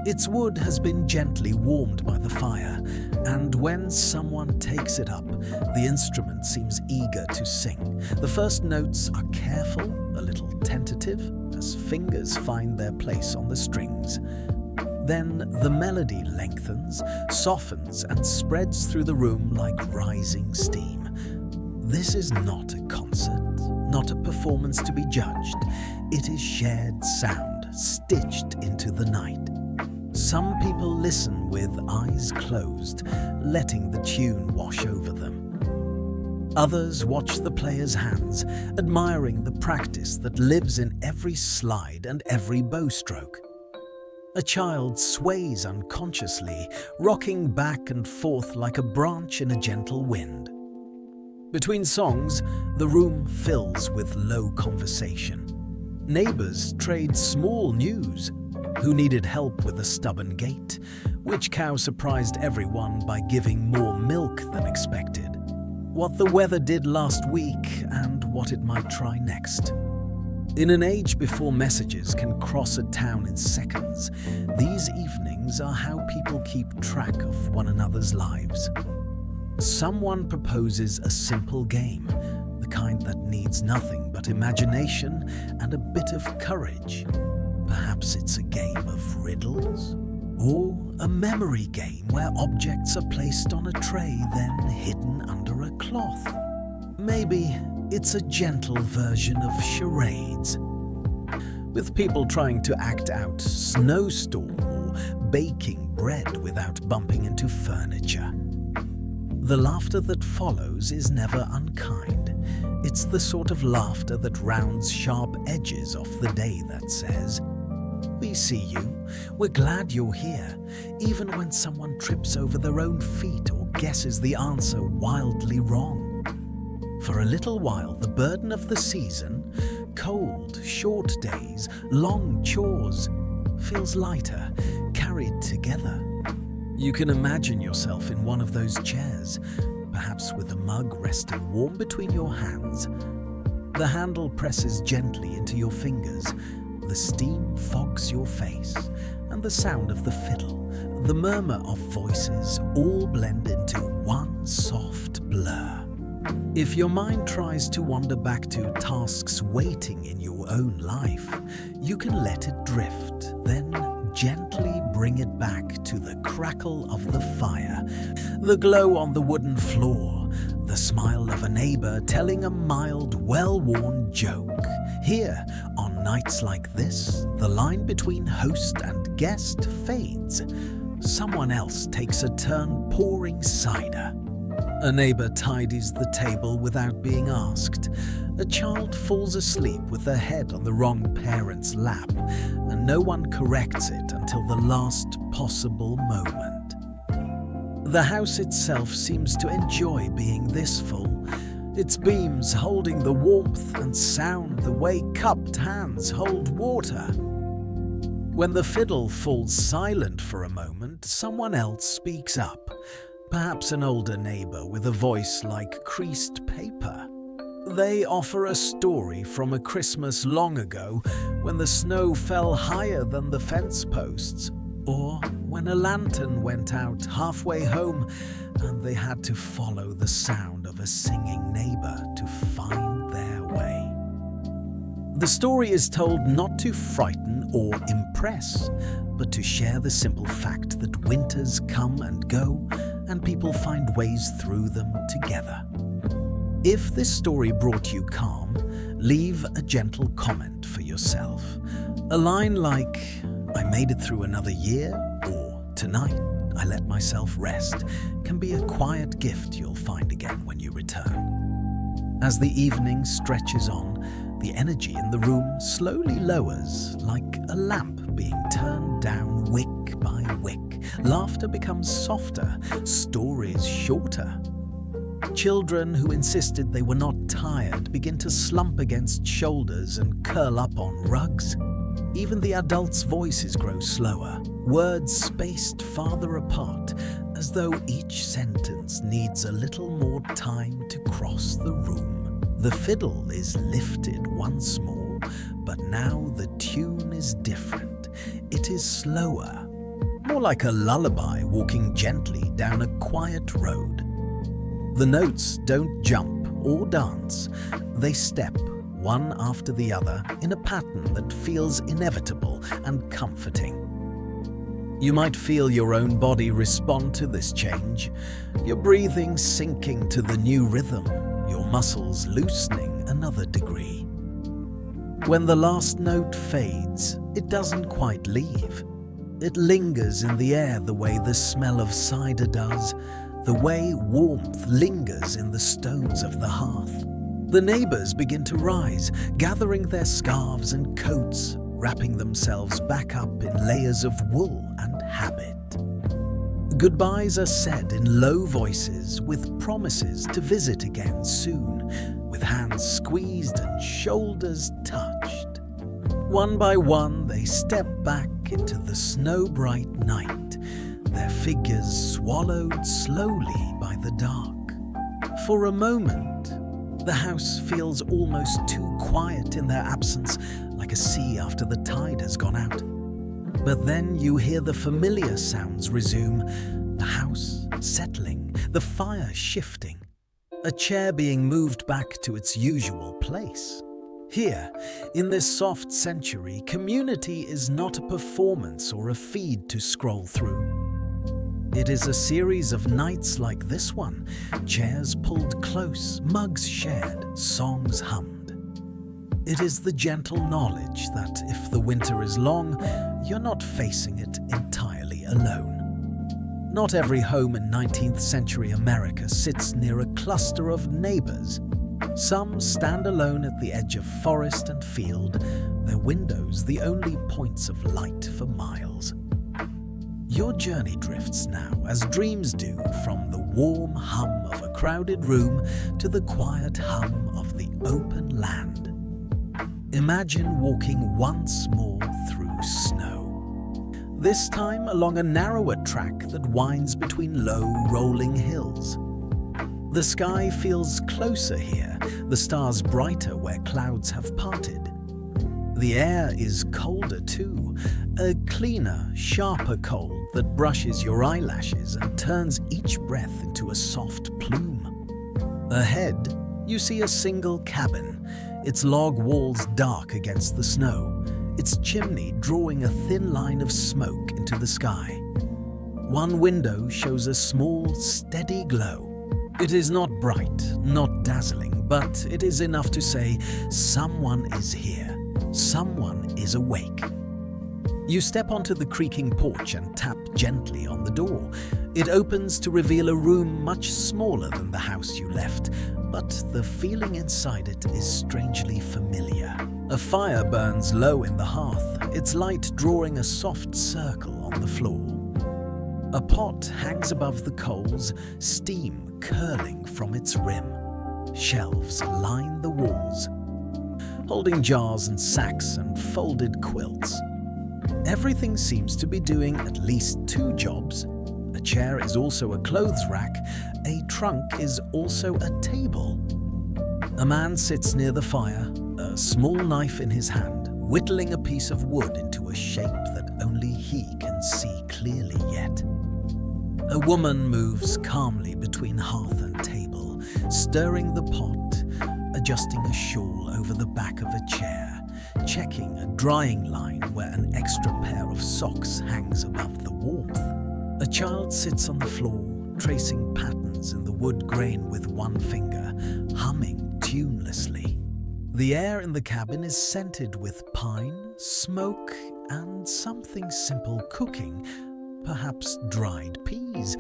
Its wood has been gently warmed by the fire, and when someone takes it up, the instrument seems eager to sing. The first notes are careful, a little tentative, as fingers find their place on the strings. Then the melody lengthens, softens, and spreads through the room like rising steam. This is not a concert, not a performance to be judged. It is shared sound, stitched into the night. Some people listen with eyes closed, letting the tune wash over them. Others watch the player's hands, admiring the practice that lives in every slide and every bowstroke. A child sways unconsciously, rocking back and forth like a branch in a gentle wind. Between songs, the room fills with low conversation. Neighbors trade small news. Who needed help with a stubborn gate? Which cow surprised everyone by giving more milk than expected? What the weather did last week and what it might try next. In an age before messages can cross a town in seconds, these evenings are how people keep track of one another's lives. Someone proposes a simple game, the kind that needs nothing but imagination and a bit of courage. Perhaps it's a game of riddles, or a memory game where objects are placed on a tray then hidden under a cloth. Maybe it's a gentle version of charades, with people trying to act out snowstorm or baking bread without bumping into furniture. The laughter that follows is never unkind. It's the sort of laughter that rounds sharp edges off the day that says, "We see you, we're glad you're here," even when someone trips over their own feet or guesses the answer wildly wrong. For a little while, the burden of the season, cold, short days, long chores, feels lighter, carried together. You can imagine yourself in one of those chairs, perhaps with a mug resting warm between your hands. The handle presses gently into your fingers, the steam fogs your face, and the sound of the fiddle, the murmur of voices all blend into one soft blur. If your mind tries to wander back to tasks waiting in your own life, you can let it drift, then gently bring it back to the crackle of the fire, the glow on the wooden floor, the smile of a neighbor telling a mild, well-worn joke. Here, on nights like this, the line between host and guest fades. Someone else takes a turn pouring cider. A neighbor tidies the table without being asked. A child falls asleep with their head on the wrong parent's lap, and no one corrects it until the last possible moment. The house itself seems to enjoy being this full, its beams holding the warmth and sound the way cupped hands hold water. When the fiddle falls silent for a moment, someone else speaks up. Perhaps an older neighbor with a voice like creased paper. They offer a story from a Christmas long ago when the snow fell higher than the fence posts, or when a lantern went out halfway home and they had to follow the sound of a singing neighbor to find their way. The story is told not to frighten or impress, but to share the simple fact that winters come and go and people find ways through them together. If this story brought you calm, leave a gentle comment for yourself. A line like, "I made it through another year," or "Tonight, I let myself rest," can be a quiet gift you'll find again when you return. As the evening stretches on, the energy in the room slowly lowers, like a lamp being turned down wick by wick. Laughter becomes softer, stories shorter. Children who insisted they were not tired begin to slump against shoulders and curl up on rugs. Even the adults' voices grow slower, words spaced farther apart, as though each sentence needs a little more time to cross the room. The fiddle is lifted once more, but now the tune is different. It is slower, more like a lullaby walking gently down a quiet road. The notes don't jump or dance, they step one after the other in a pattern that feels inevitable and comforting. You might feel your own body respond to this change, your breathing sinking to the new rhythm, your muscles loosening another degree. When the last note fades, it doesn't quite leave. It lingers in the air the way the smell of cider does, the way warmth lingers in the stones of the hearth. The neighbors begin to rise, gathering their scarves and coats, wrapping themselves back up in layers of wool and habit. Goodbyes are said in low voices with promises to visit again soon, with hands squeezed and shoulders touched. One by one, they step back into the snow-bright night, their figures swallowed slowly by the dark. For a moment, the house feels almost too quiet in their absence, like a sea after the tide has gone out. But then you hear the familiar sounds resume, the house settling, the fire shifting, a chair being moved back to its usual place. Here, in this soft century, community is not a performance or a feed to scroll through. It is a series of nights like this one, chairs pulled close, mugs shared, songs hummed. It is the gentle knowledge that if the winter is long, you're not facing it entirely alone. Not every home in 19th century America sits near a cluster of neighbors. Some stand alone at the edge of forest and field, their windows the only points of light for miles. Your journey drifts now, as dreams do, from the warm hum of a crowded room to the quiet hum of the open land. Imagine walking once more through snow. This time along a narrower track that winds between low, rolling hills. The sky feels closer here, the stars brighter where clouds have parted. The air is colder too, a cleaner, sharper cold that brushes your eyelashes and turns each breath into a soft plume. Ahead, you see a single cabin, its log walls dark against the snow, its chimney drawing a thin line of smoke into the sky. One window shows a small, steady glow. It is not bright, not dazzling, but it is enough to say, someone is here. Someone is awake. You step onto the creaking porch and tap gently on the door. It opens to reveal a room much smaller than the house you left, but the feeling inside it is strangely familiar. A fire burns low in the hearth, its light drawing a soft circle on the floor. A pot hangs above the coals, steam curling from its rim. Shelves line the walls, holding jars and sacks and folded quilts. Everything seems to be doing at least two jobs. A chair is also a clothes rack, a trunk is also a table. A man sits near the fire, a small knife in his hand, whittling a piece of wood into a shape that only he can see clearly yet. A woman moves calmly between hearth and table, stirring the pot, adjusting a shawl over the back of a chair, checking a drying line where an extra pair of socks hangs above the warmth. A child sits on the floor, tracing patterns in the wood grain with one finger, humming tunelessly. The air in the cabin is scented with pine, smoke, and something simple cooking, perhaps dried peas,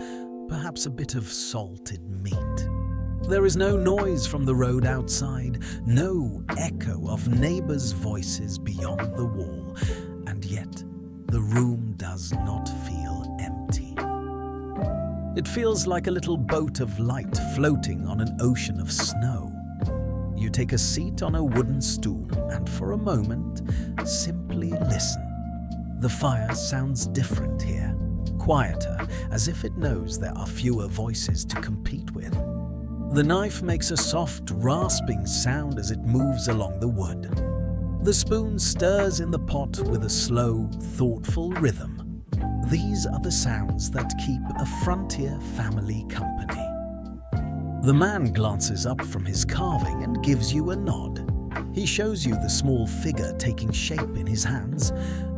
perhaps a bit of salted meat. There is no noise from the road outside, no echo of neighbors' voices beyond the wall, and yet the room does not feel empty. It feels like a little boat of light floating on an ocean of snow. You take a seat on a wooden stool and for a moment, simply listen. The fire sounds different here, quieter, as if it knows there are fewer voices to compete with. The knife makes a soft, rasping sound as it moves along the wood. The spoon stirs in the pot with a slow, thoughtful rhythm. These are the sounds that keep a frontier family company. The man glances up from his carving and gives you a nod. He shows you the small figure taking shape in his hands,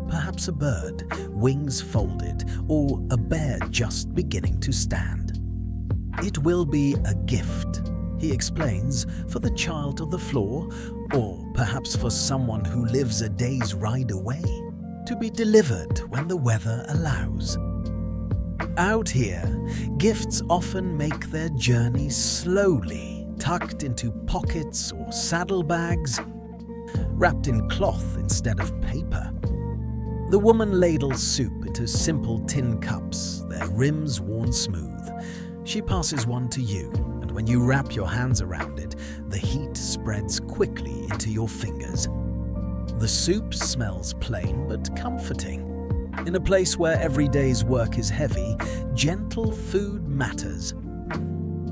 perhaps a bird, wings folded, or a bear just beginning to stand. It will be a gift, he explains, for the child on the floor, or perhaps for someone who lives a day's ride away, to be delivered when the weather allows. Out here, gifts often make their journey slowly, tucked into pockets or saddlebags, wrapped in cloth instead of paper. The woman ladles soup into simple tin cups, their rims worn smooth. She passes one to you, and when you wrap your hands around it, the heat spreads quickly into your fingers. The soup smells plain but comforting. In a place where every day's work is heavy, gentle food matters.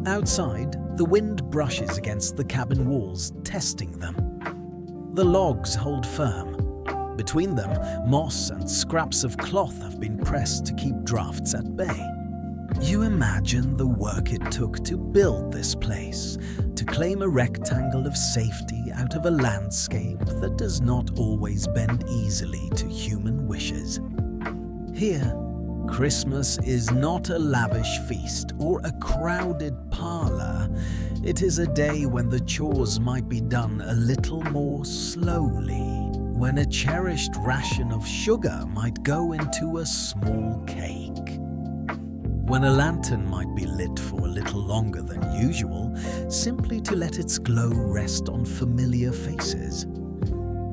Outside, the wind brushes against the cabin walls, testing them. The logs hold firm. Between them, moss and scraps of cloth have been pressed to keep drafts at bay. You imagine the work it took to build this place, to claim a rectangle of safety out of a landscape that does not always bend easily to human wishes. Here, Christmas is not a lavish feast or a crowded parlor. It is a day when the chores might be done a little more slowly, when a cherished ration of sugar might go into a small cake, when a lantern might be lit for a little longer than usual, simply to let its glow rest on familiar faces.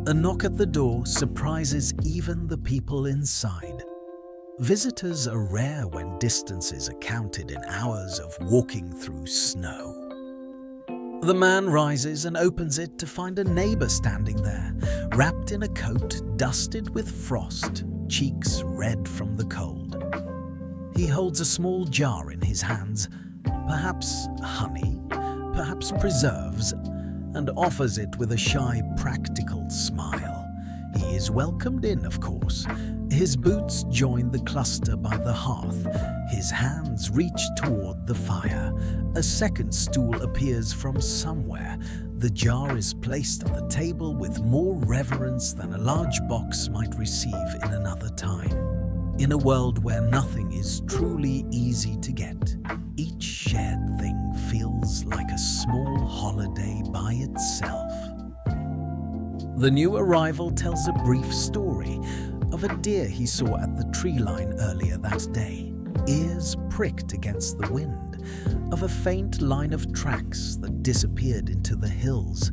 A knock at the door surprises even the people inside. Visitors are rare when distances are counted in hours of walking through snow. The man rises and opens it to find a neighbor standing there, wrapped in a coat dusted with frost, cheeks red from the cold. He holds a small jar in his hands, perhaps honey, perhaps preserves, and offers it with a shy, practical smile. He is welcomed in, of course. His boots join the cluster by the hearth. His hands reach toward the fire. A second stool appears from somewhere. The jar is placed on the table with more reverence than a large box might receive in another time. In a world where nothing is truly easy to get, each shared thing feels like a small holiday by itself. The new arrival tells a brief story of a deer he saw at the tree line earlier that day, ears pricked against the wind, of a faint line of tracks that disappeared into the hills,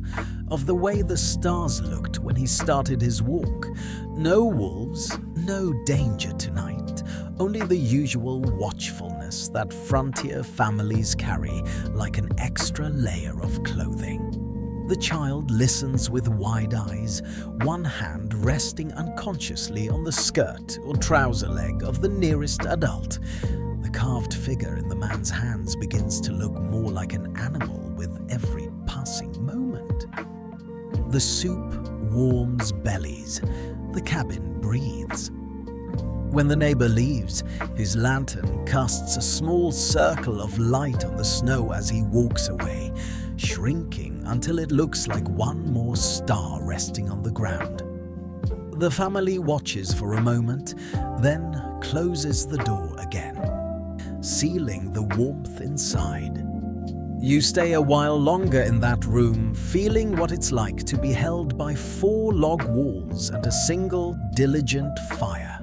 of the way the stars looked when he started his walk. No wolves, no danger tonight, only the usual watchfulness that frontier families carry like an extra layer of clothing. The child listens with wide eyes, one hand resting unconsciously on the skirt or trouser leg of the nearest adult. The carved figure in the man's hands begins to look more like an animal with every passing moment. The soup warms bellies. The cabin breathes. When the neighbor leaves, his lantern casts a small circle of light on the snow as he walks away, shrinking until it looks like one more star resting on the ground. The family watches for a moment, then closes the door again, sealing the warmth inside. You stay a while longer in that room, feeling what it's like to be held by 4 log walls and a single, diligent fire.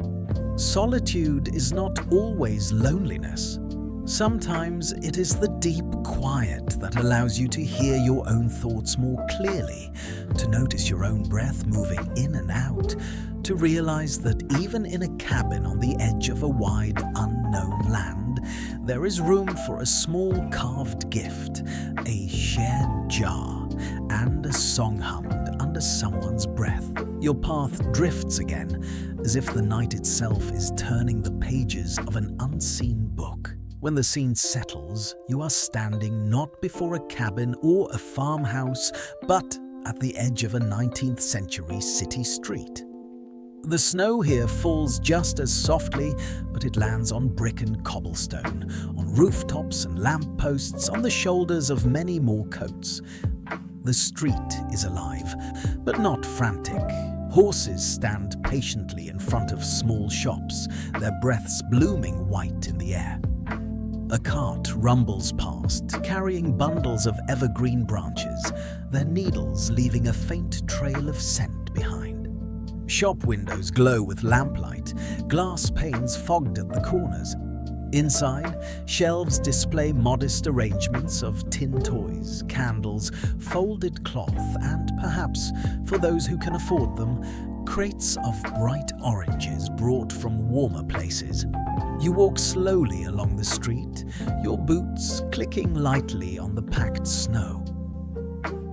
Solitude is not always loneliness. Sometimes it is the deep quiet that allows you to hear your own thoughts more clearly, to notice your own breath moving in and out, to realize that even in a cabin on the edge of a wide, unknown land, there is room for a small carved gift, a shared jar, and a song hummed under someone's breath. Your path drifts again, as if the night itself is turning the pages of an unseen book. When the scene settles, you are standing not before a cabin or a farmhouse, but at the edge of a 19th century city street. The snow here falls just as softly, but it lands on brick and cobblestone, on rooftops and lampposts, on the shoulders of many more coats. The street is alive, but not frantic. Horses stand patiently in front of small shops, their breaths blooming white in the air. A cart rumbles past, carrying bundles of evergreen branches, their needles leaving a faint trail of scent behind. Shop windows glow with lamplight, glass panes fogged at the corners. Inside, shelves display modest arrangements of tin toys, candles, folded cloth, and perhaps, for those who can afford them, crates of bright oranges brought from warmer places. You walk slowly along the street, your boots clicking lightly on the packed snow.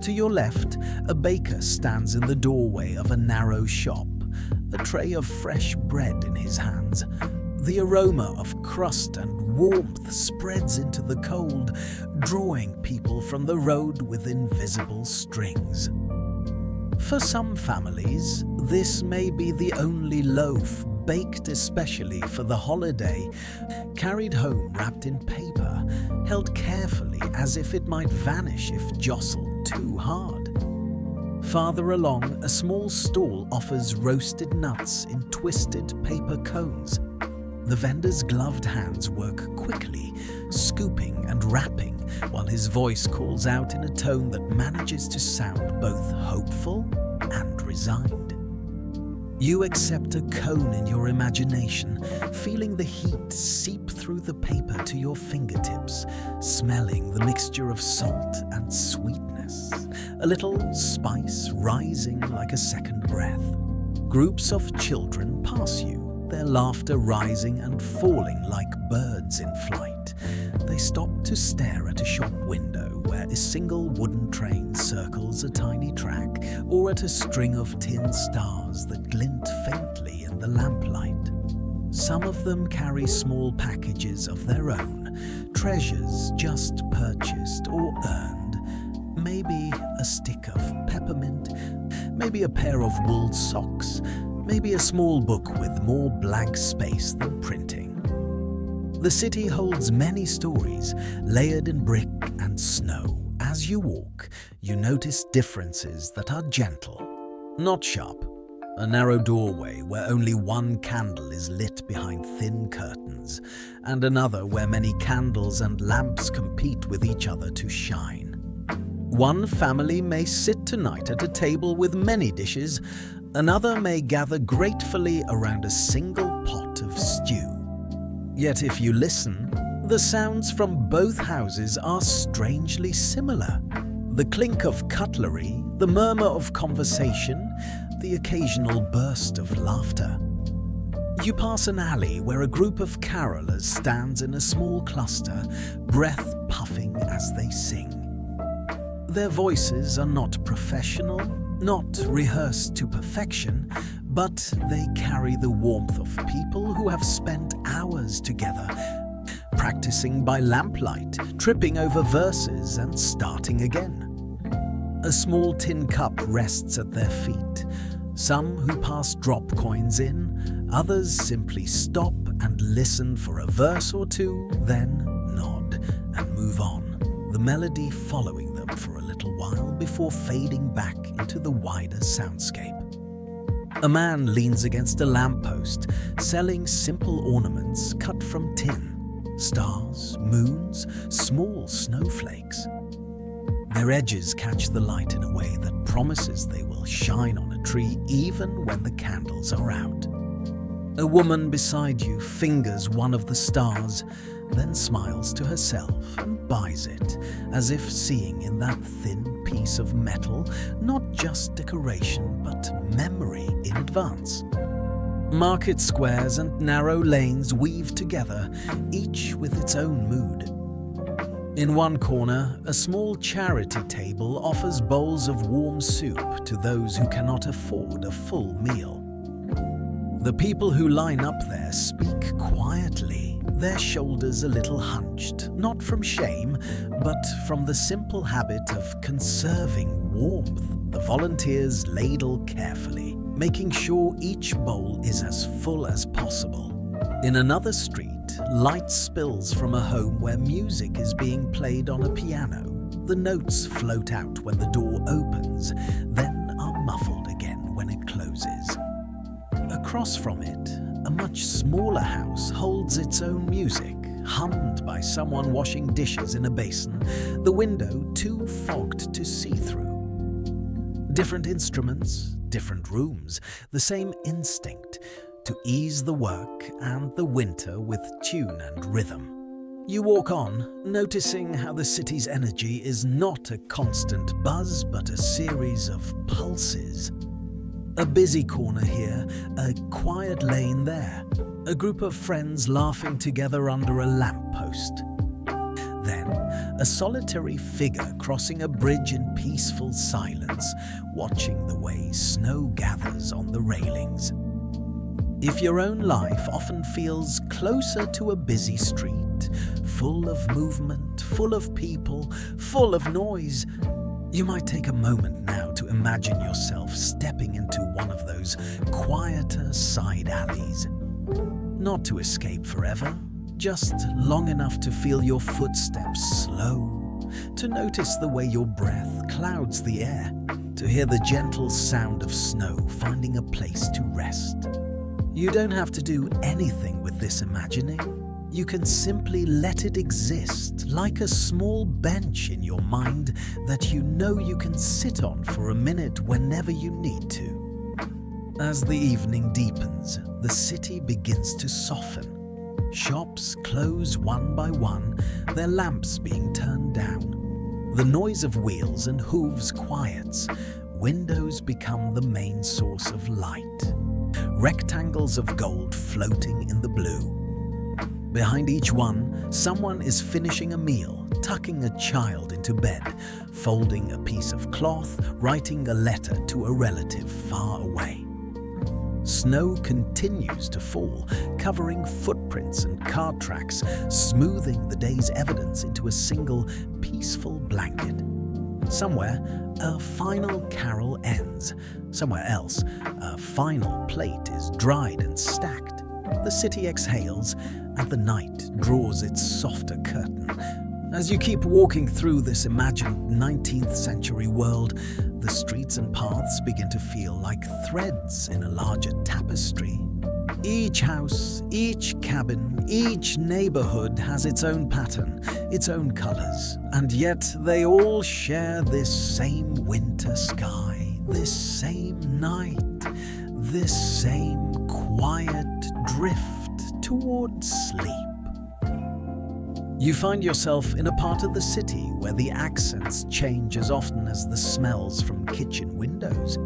To your left, a baker stands in the doorway of a narrow shop, a tray of fresh bread in his hands. The aroma of crust and warmth spreads into the cold, drawing people from the road with invisible strings. For some families, this may be the only loaf, baked especially for the holiday, carried home wrapped in paper, held carefully as if it might vanish if jostled too hard. Farther along, a small stall offers roasted nuts in twisted paper cones. The vendor's gloved hands work quickly, scooping and wrapping, while his voice calls out in a tone that manages to sound both hopeful and resigned. You accept a cone in your imagination, feeling the heat seep through the paper to your fingertips, smelling the mixture of salt and sweetness, a little spice rising like a second breath. Groups of children pass you, their laughter rising and falling like birds in flight. They stop to stare at a shop window where a single wooden train circles a tiny track, or at a string of tin stars that glint faintly in the lamplight. Some of them carry small packages of their own, treasures just purchased or earned. Maybe a stick of peppermint, maybe a pair of wool socks, maybe a small book with more blank space than printing. The city holds many stories, layered in brick and snow. As you walk, you notice differences that are gentle, not sharp. A narrow doorway where only one candle is lit behind thin curtains, and another where many candles and lamps compete with each other to shine. One family may sit tonight at a table with many dishes, another may gather gratefully around a single pot of stew. Yet if you listen, the sounds from both houses are strangely similar. The clink of cutlery, the murmur of conversation, the occasional burst of laughter. You pass an alley where a group of carolers stands in a small cluster, breath puffing as they sing. Their voices are not professional, not rehearsed to perfection, but they carry the warmth of people who have spent hours together, practicing by lamplight, tripping over verses and starting again. A small tin cup rests at their feet. Some who pass drop coins in, others simply stop and listen for a verse or two, then nod and move on, the melody following them for a little while before fading back into the wider soundscape. A man leans against a lamppost, selling simple ornaments cut from tin, stars, moons, small snowflakes. Their edges catch the light in a way that promises they will shine on a tree even when the candles are out. A woman beside you fingers one of the stars, then smiles to herself and buys it, as if seeing in that thin piece of metal not just decoration but memory in advance. Market squares and narrow lanes weave together, each with its own mood. In one corner, a small charity table offers bowls of warm soup to those who cannot afford a full meal. The people who line up there speak quietly, their shoulders a little hunched, not from shame, but from the simple habit of conserving warmth. The volunteers ladle carefully, making sure each bowl is as full as possible. In another street, light spills from a home where music is being played on a piano. The notes float out when the door opens, then are muffled again when it closes. Across from it, a much smaller house holds its own music, hummed by someone washing dishes in a basin, the window too fogged to see through. Different instruments, different rooms, the same instinct to ease the work and the winter with tune and rhythm. You walk on, noticing how the city's energy is not a constant buzz but a series of pulses. A busy corner here, a quiet lane there, a group of friends laughing together under a lamppost. Then, a solitary figure crossing a bridge in peaceful silence, watching the way snow gathers on the railings. If your own life often feels closer to a busy street, full of movement, full of people, full of noise, you might take a moment now to imagine yourself stepping into one of those quieter side alleys. Not to escape forever, just long enough to feel your footsteps slow, to notice the way your breath clouds the air, to hear the gentle sound of snow finding a place to rest. You don't have to do anything with this imagining. You can simply let it exist like a small bench in your mind that you know you can sit on for a minute whenever you need to. As the evening deepens, the city begins to soften. Shops close one by one, their lamps being turned down. The noise of wheels and hooves quiets. Windows become the main source of light. rectangles of gold floating in the blue. Behind each one, someone is finishing a meal, tucking a child into bed, folding a piece of cloth, writing a letter to a relative far away. Snow continues to fall, covering footprints and cart tracks, smoothing the day's evidence into a single, peaceful blanket. Somewhere, a final carol ends. Somewhere else, a final plate is dried and stacked. The city exhales, and the night draws its softer curtain. As you keep walking through this imagined 19th century world, the streets and paths begin to feel like threads in a larger tapestry. Each house, each cabin, each neighborhood has its own pattern, its own colors, and yet they all share this same winter sky, this same night, this same quiet drift towards sleep. You find yourself in a part of the city where the accents change as often as the smells from kitchen windows.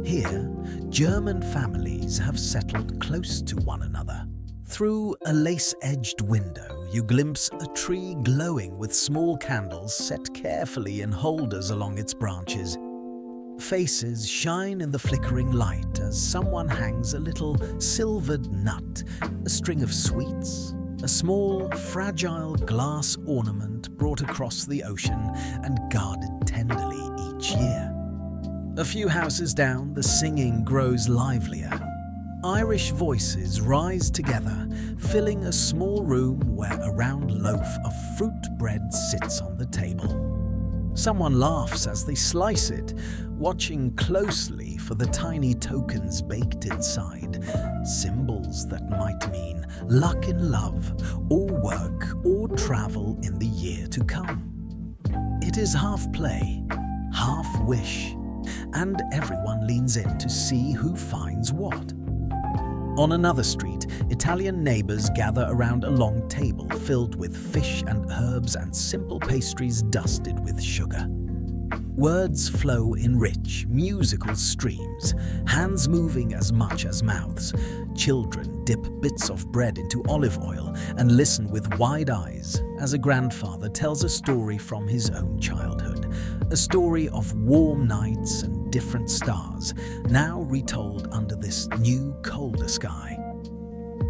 Here, German families have settled close to one another. Through a lace-edged window, you glimpse a tree glowing with small candles set carefully in holders along its branches. Faces shine in the flickering light as someone hangs a little silvered nut, a string of sweets, a small, fragile glass ornament brought across the ocean and guarded tenderly each year. A few houses down, the singing grows livelier. Irish voices rise together, filling a small room where a round loaf of fruit bread sits on the table. Someone laughs as they slice it, watching closely for the tiny tokens baked inside, symbols that might mean luck in love, or work, or travel in the year to come. It is half play, half wish, and everyone leans in to see who finds what. On another street, Italian neighbors gather around a long table filled with fish and herbs and simple pastries dusted with sugar. Words flow in rich, musical streams, hands moving as much as mouths. Children dip bits of bread into olive oil and listen with wide eyes as a grandfather tells a story from his own childhood, a story of warm nights and different stars, now retold under this new, colder sky.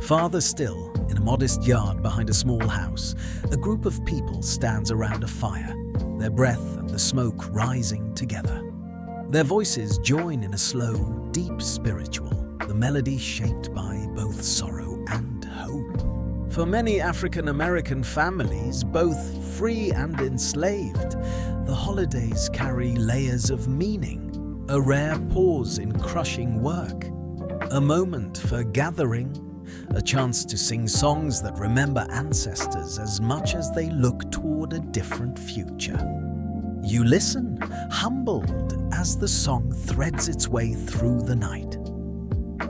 Farther still, in a modest yard behind a small house, a group of people stands around a fire, their breath and the smoke rising together. Their voices join in a slow, deep spiritual, the melody shaped by both sorrow and hope. For many African American families, both free and enslaved, the holidays carry layers of meaning, a rare pause in crushing work, a moment for gathering, a chance to sing songs that remember ancestors as much as they look toward a different future. You listen, humbled, as the song threads its way through the night.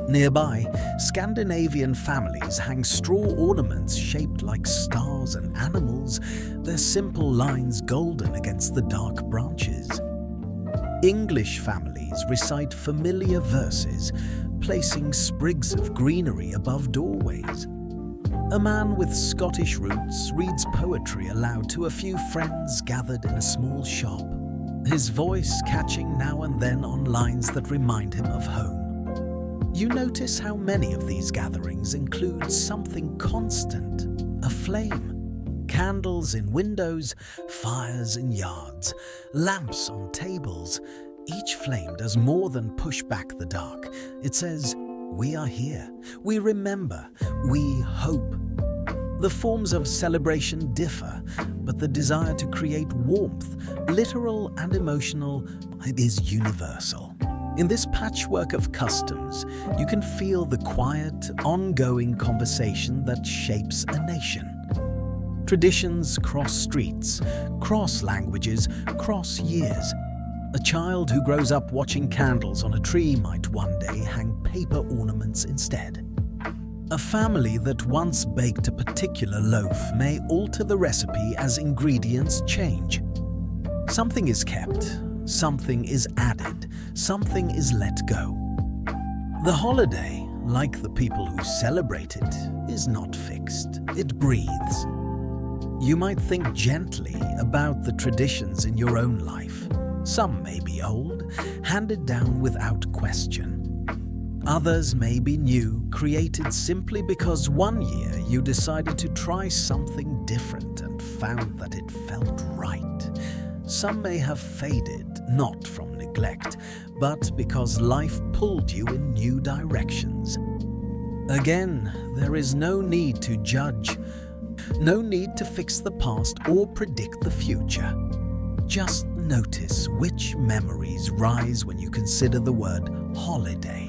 Nearby, Scandinavian families hang straw ornaments shaped like stars and animals, their simple lines golden against the dark branches. English families recite familiar verses, placing sprigs of greenery above doorways. A man with Scottish roots reads poetry aloud to a few friends gathered in a small shop, his voice catching now and then on lines that remind him of home. You notice how many of these gatherings include something constant, a flame. Candles in windows, fires in yards, lamps on tables. Each flame does more than push back the dark. It says, "We are here, we remember, we hope." The forms of celebration differ, but the desire to create warmth, literal and emotional, is universal. In this patchwork of customs, you can feel the quiet, ongoing conversation that shapes a nation. Traditions cross streets, cross languages, cross years. A child who grows up watching candles on a tree might one day hang paper ornaments instead. A family that once baked a particular loaf may alter the recipe as ingredients change. Something is kept, something is added, something is let go. The holiday, like the people who celebrate it, is not fixed. It breathes. You might think gently about the traditions in your own life. Some may be old, handed down without question. Others may be new, created simply because one year you decided to try something different and found that it felt right. Some may have faded, not from neglect, but because life pulled you in new directions. Again, there is no need to judge, no need to fix the past or predict the future. Just notice which memories rise when you consider the word holiday.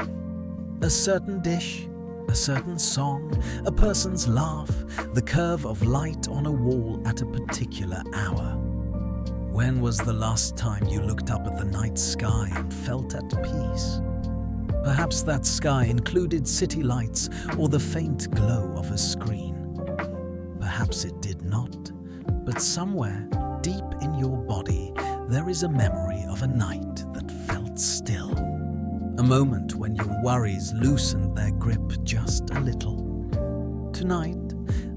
A certain dish, a certain song, a person's laugh, the curve of light on a wall at a particular hour. When was the last time you looked up at the night sky and felt at peace? Perhaps that sky included city lights or the faint glow of a screen. Perhaps it did not, but somewhere deep in your body there is a memory of a night that felt still. A moment when your worries loosened their grip just a little. Tonight,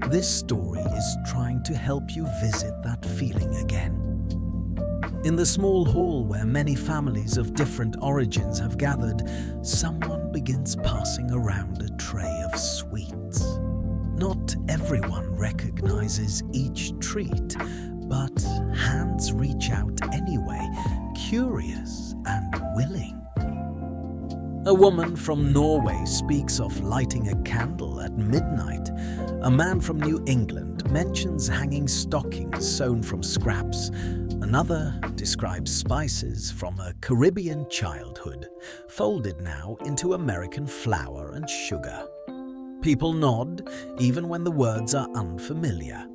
this story is trying to help you visit that feeling again. In the small hall where many families of different origins have gathered, someone begins passing around a tray of sweets. Not everyone recognizes each treat, but hands reach out anyway, curious and willing. A woman from Norway speaks of lighting a candle at midnight. A man from New England mentions hanging stockings sewn from scraps. Another describes spices from a Caribbean childhood, folded now into American flour and sugar. People nod, even when the words are unfamiliar.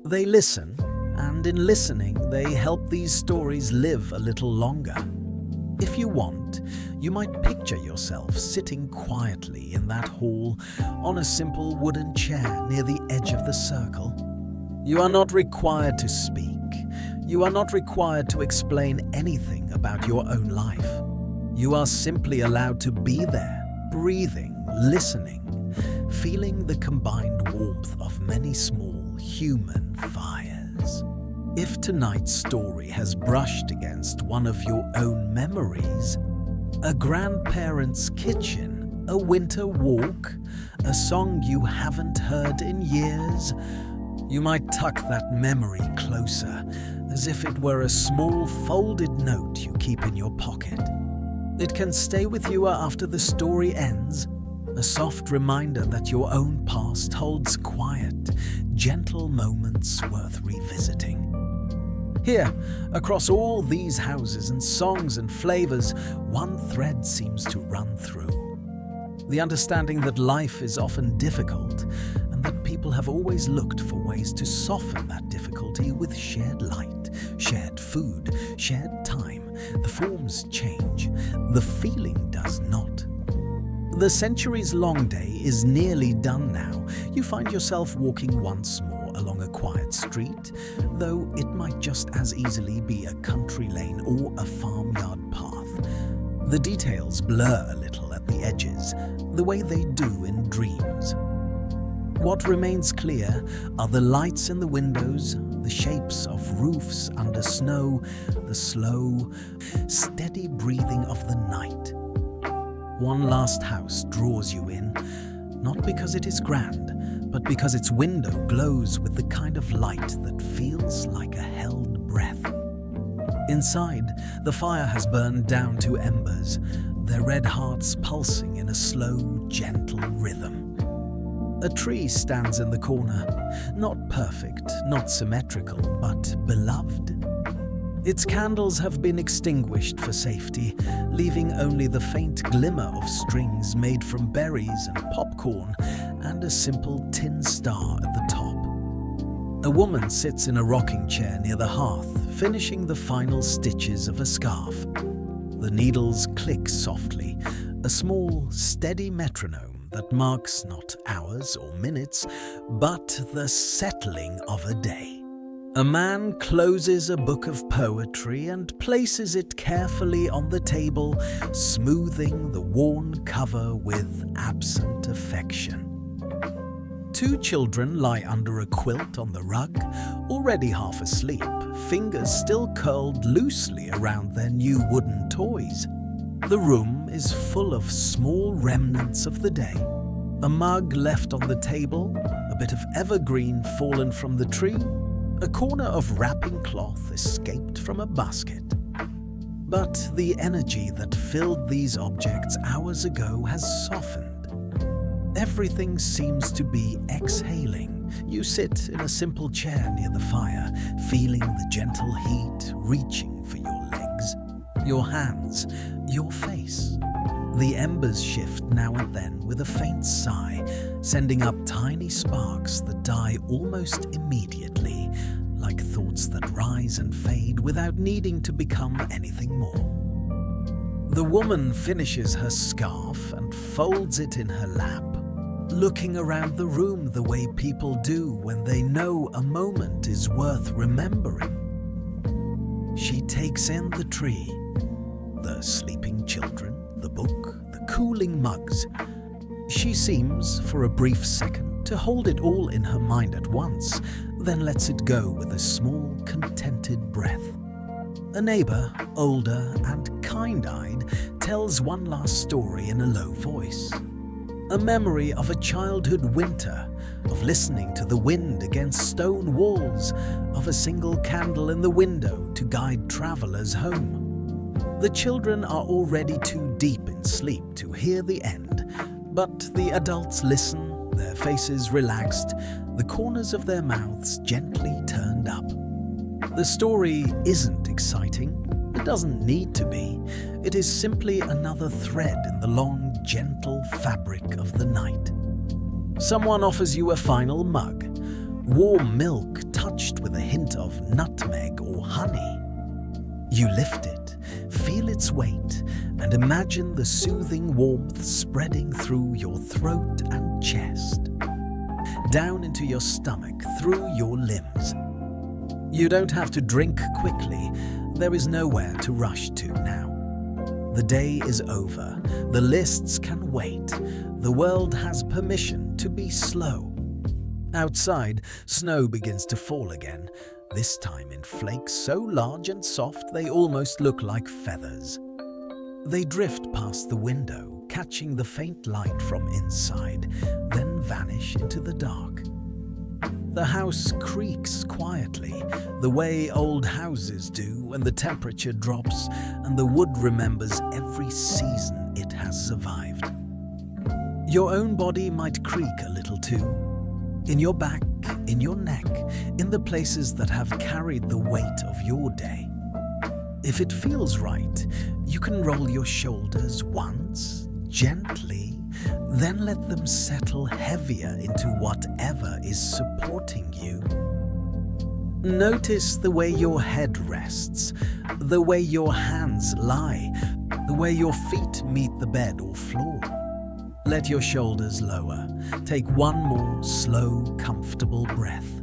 They listen, and in listening, they help these stories live a little longer. If you want, you might picture yourself sitting quietly in that hall on a simple wooden chair near the edge of the circle. You are not required to speak. You are not required to explain anything about your own life. You are simply allowed to be there, breathing, listening, feeling the combined warmth of many small human fires. If tonight's story has brushed against one of your own memories, a grandparent's kitchen, a winter walk, a song you haven't heard in years, you might tuck that memory closer, as if it were a small folded note you keep in your pocket. It can stay with you after the story ends, a soft reminder that your own past holds quiet, gentle moments worth revisiting. Here, across all these houses and songs and flavors, one thread seems to run through. The understanding that life is often difficult and that people have always looked for ways to soften that difficulty with shared light, shared food, shared time. The forms change, the feeling does not. The centuries-long day is nearly done now. You find yourself walking once more along a quiet street, though it might just as easily be a country lane or a farmyard path. The details blur a little at the edges, the way they do in dreams. What remains clear are the lights in the windows, the shapes of roofs under snow, the slow, steady breathing of the night. One last house draws you in, not because it is grand, but because its window glows with the kind of light that feels like a held breath. Inside, the fire has burned down to embers, their red hearts pulsing in a slow, gentle rhythm. A tree stands in the corner, not perfect, not symmetrical, but beloved. Its candles have been extinguished for safety, leaving only the faint glimmer of strings made from berries and popcorn and a simple tin star at the top. A woman sits in a rocking chair near the hearth, finishing the final stitches of a scarf. The needles click softly, a small, steady metronome that marks not hours or minutes, but the settling of a day. A man closes a book of poetry and places it carefully on the table, smoothing the worn cover with absent affection. Two children lie under a quilt on the rug, already half asleep, fingers still curled loosely around their new wooden toys. The room is full of small remnants of the day. A mug left on the table, a bit of evergreen fallen from the tree, a corner of wrapping cloth escaped from a basket. But the energy that filled these objects hours ago has softened. Everything seems to be exhaling. You sit in a simple chair near the fire, feeling the gentle heat reaching for your legs, your hands, your face. The embers shift now and then with a faint sigh, sending up tiny sparks that die almost immediately, like thoughts that rise and fade without needing to become anything more. The woman finishes her scarf and folds it in her lap, looking around the room the way people do when they know a moment is worth remembering. She takes in the tree, the sleeping children, the book, the cooling mugs. She seems, for a brief second, to hold it all in her mind at once, then lets it go with a small, contented breath. A neighbor, older and kind-eyed, tells one last story in a low voice. A memory of a childhood winter, of listening to the wind against stone walls, of a single candle in the window to guide travelers home. The children are already too deep in sleep to hear the end, but the adults listen, their faces relaxed, the corners of their mouths gently turned up. The story isn't exciting. It doesn't need to be. It is simply another thread in the long, gentle fabric of the night. Someone offers you a final mug, warm milk touched with a hint of nutmeg or honey. You lift it, feel its weight, and imagine the soothing warmth spreading through your throat and chest, down into your stomach, through your limbs. You don't have to drink quickly. There is nowhere to rush to now. The day is over. The lists can wait. The world has permission to be slow. Outside, snow begins to fall again, this time in flakes so large and soft they almost look like feathers. They drift past the window, catching the faint light from inside, then vanish into the dark. The house creaks quietly, the way old houses do when the temperature drops and the wood remembers every season it has survived. Your own body might creak a little too, in your back, in your neck, in the places that have carried the weight of your day. If it feels right, you can roll your shoulders once, gently, then let them settle heavier into whatever is supporting you. Notice the way your head rests, the way your hands lie, the way your feet meet the bed or floor. Let your shoulders lower. Take one more slow, comfortable breath,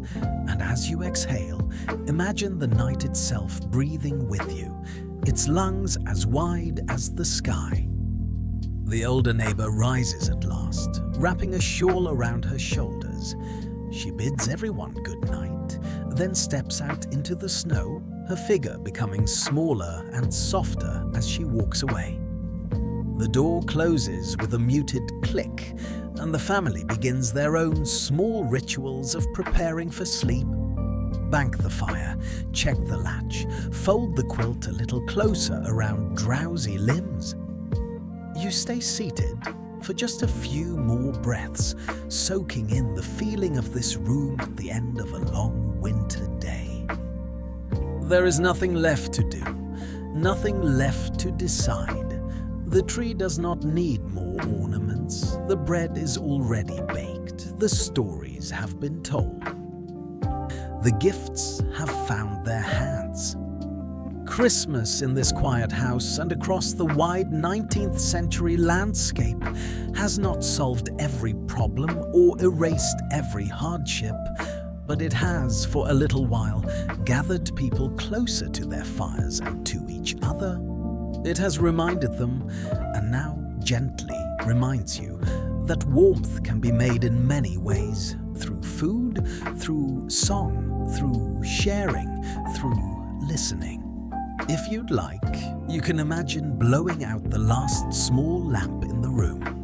and as you exhale, imagine the night itself breathing with you, its lungs as wide as the sky. The older neighbor rises at last, wrapping a shawl around her shoulders. She bids everyone good night, then steps out into the snow, her figure becoming smaller and softer as she walks away. The door closes with a muted click, and the family begins their own small rituals of preparing for sleep. Bank the fire, check the latch, fold the quilt a little closer around drowsy limbs. You stay seated for just a few more breaths, soaking in the feeling of this room at the end of a long winter day. There is nothing left to do, nothing left to decide. The tree does not need more ornaments. The bread is already baked. The stories have been told. The gifts have found their hands. Christmas in this quiet house and across the wide 19th century landscape has not solved every problem or erased every hardship, but it has, for a little while, gathered people closer to their fires and to each other. It has reminded them, and now gently reminds you, that warmth can be made in many ways, through food, through song, through sharing, through listening. If you'd like, you can imagine blowing out the last small lamp in the room.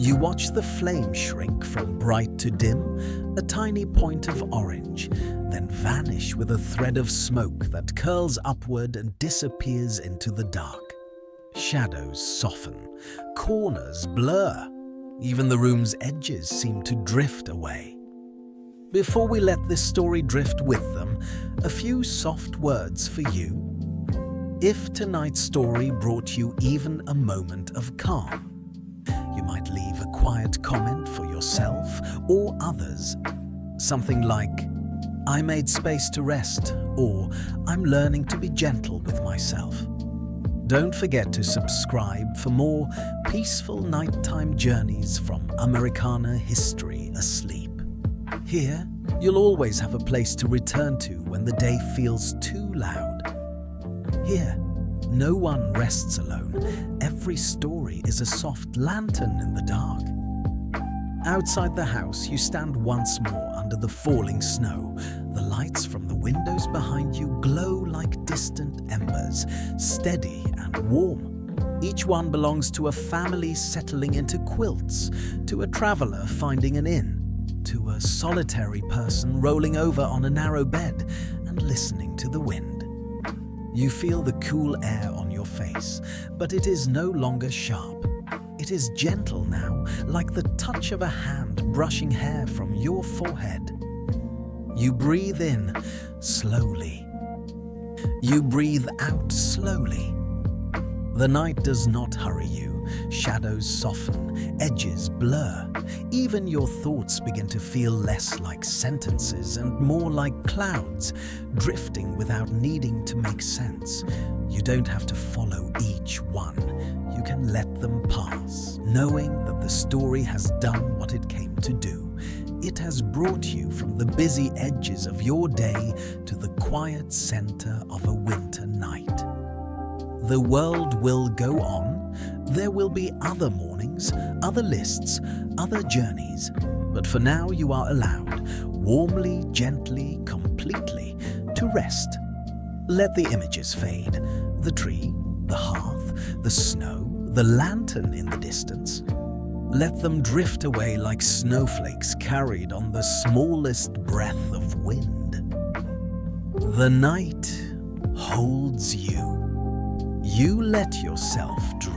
You watch the flame shrink from bright to dim, a tiny point of orange, then vanish with a thread of smoke that curls upward and disappears into the dark. Shadows soften, corners blur, even the room's edges seem to drift away. Before we let this story drift with them, a few soft words for you. If tonight's story brought you even a moment of calm, you might leave a quiet comment for yourself or others. Something like, "I made space to rest," or "I'm learning to be gentle with myself." Don't forget to subscribe for more peaceful nighttime journeys from Americana History Asleep. Here, you'll always have a place to return to when the day feels too loud. Here, no one rests alone. Every story is a soft lantern in the dark. Outside the house, you stand once more under the falling snow. The lights from the windows behind you glow like distant embers, steady and warm. Each one belongs to a family settling into quilts, to a traveler finding an inn, to a solitary person rolling over on a narrow bed and listening to the wind. You feel the cool air on your face, but it is no longer sharp. It is gentle now, like the touch of a hand brushing hair from your forehead. You breathe in slowly. You breathe out slowly. The night does not hurry you. Shadows soften, edges blur. Even your thoughts begin to feel less like sentences and more like clouds, drifting without needing to make sense. You don't have to follow each one. You can let them pass, knowing that the story has done what it came to do. It has brought you from the busy edges of your day to the quiet center of a winter night. The world will go on. There will be other mornings, other lists, other journeys. But for now you are allowed, warmly, gently, completely, to rest. Let the images fade. The tree, the hearth, the snow, the lantern in the distance. Let them drift away like snowflakes carried on the smallest breath of wind. The night holds you. You let yourself drift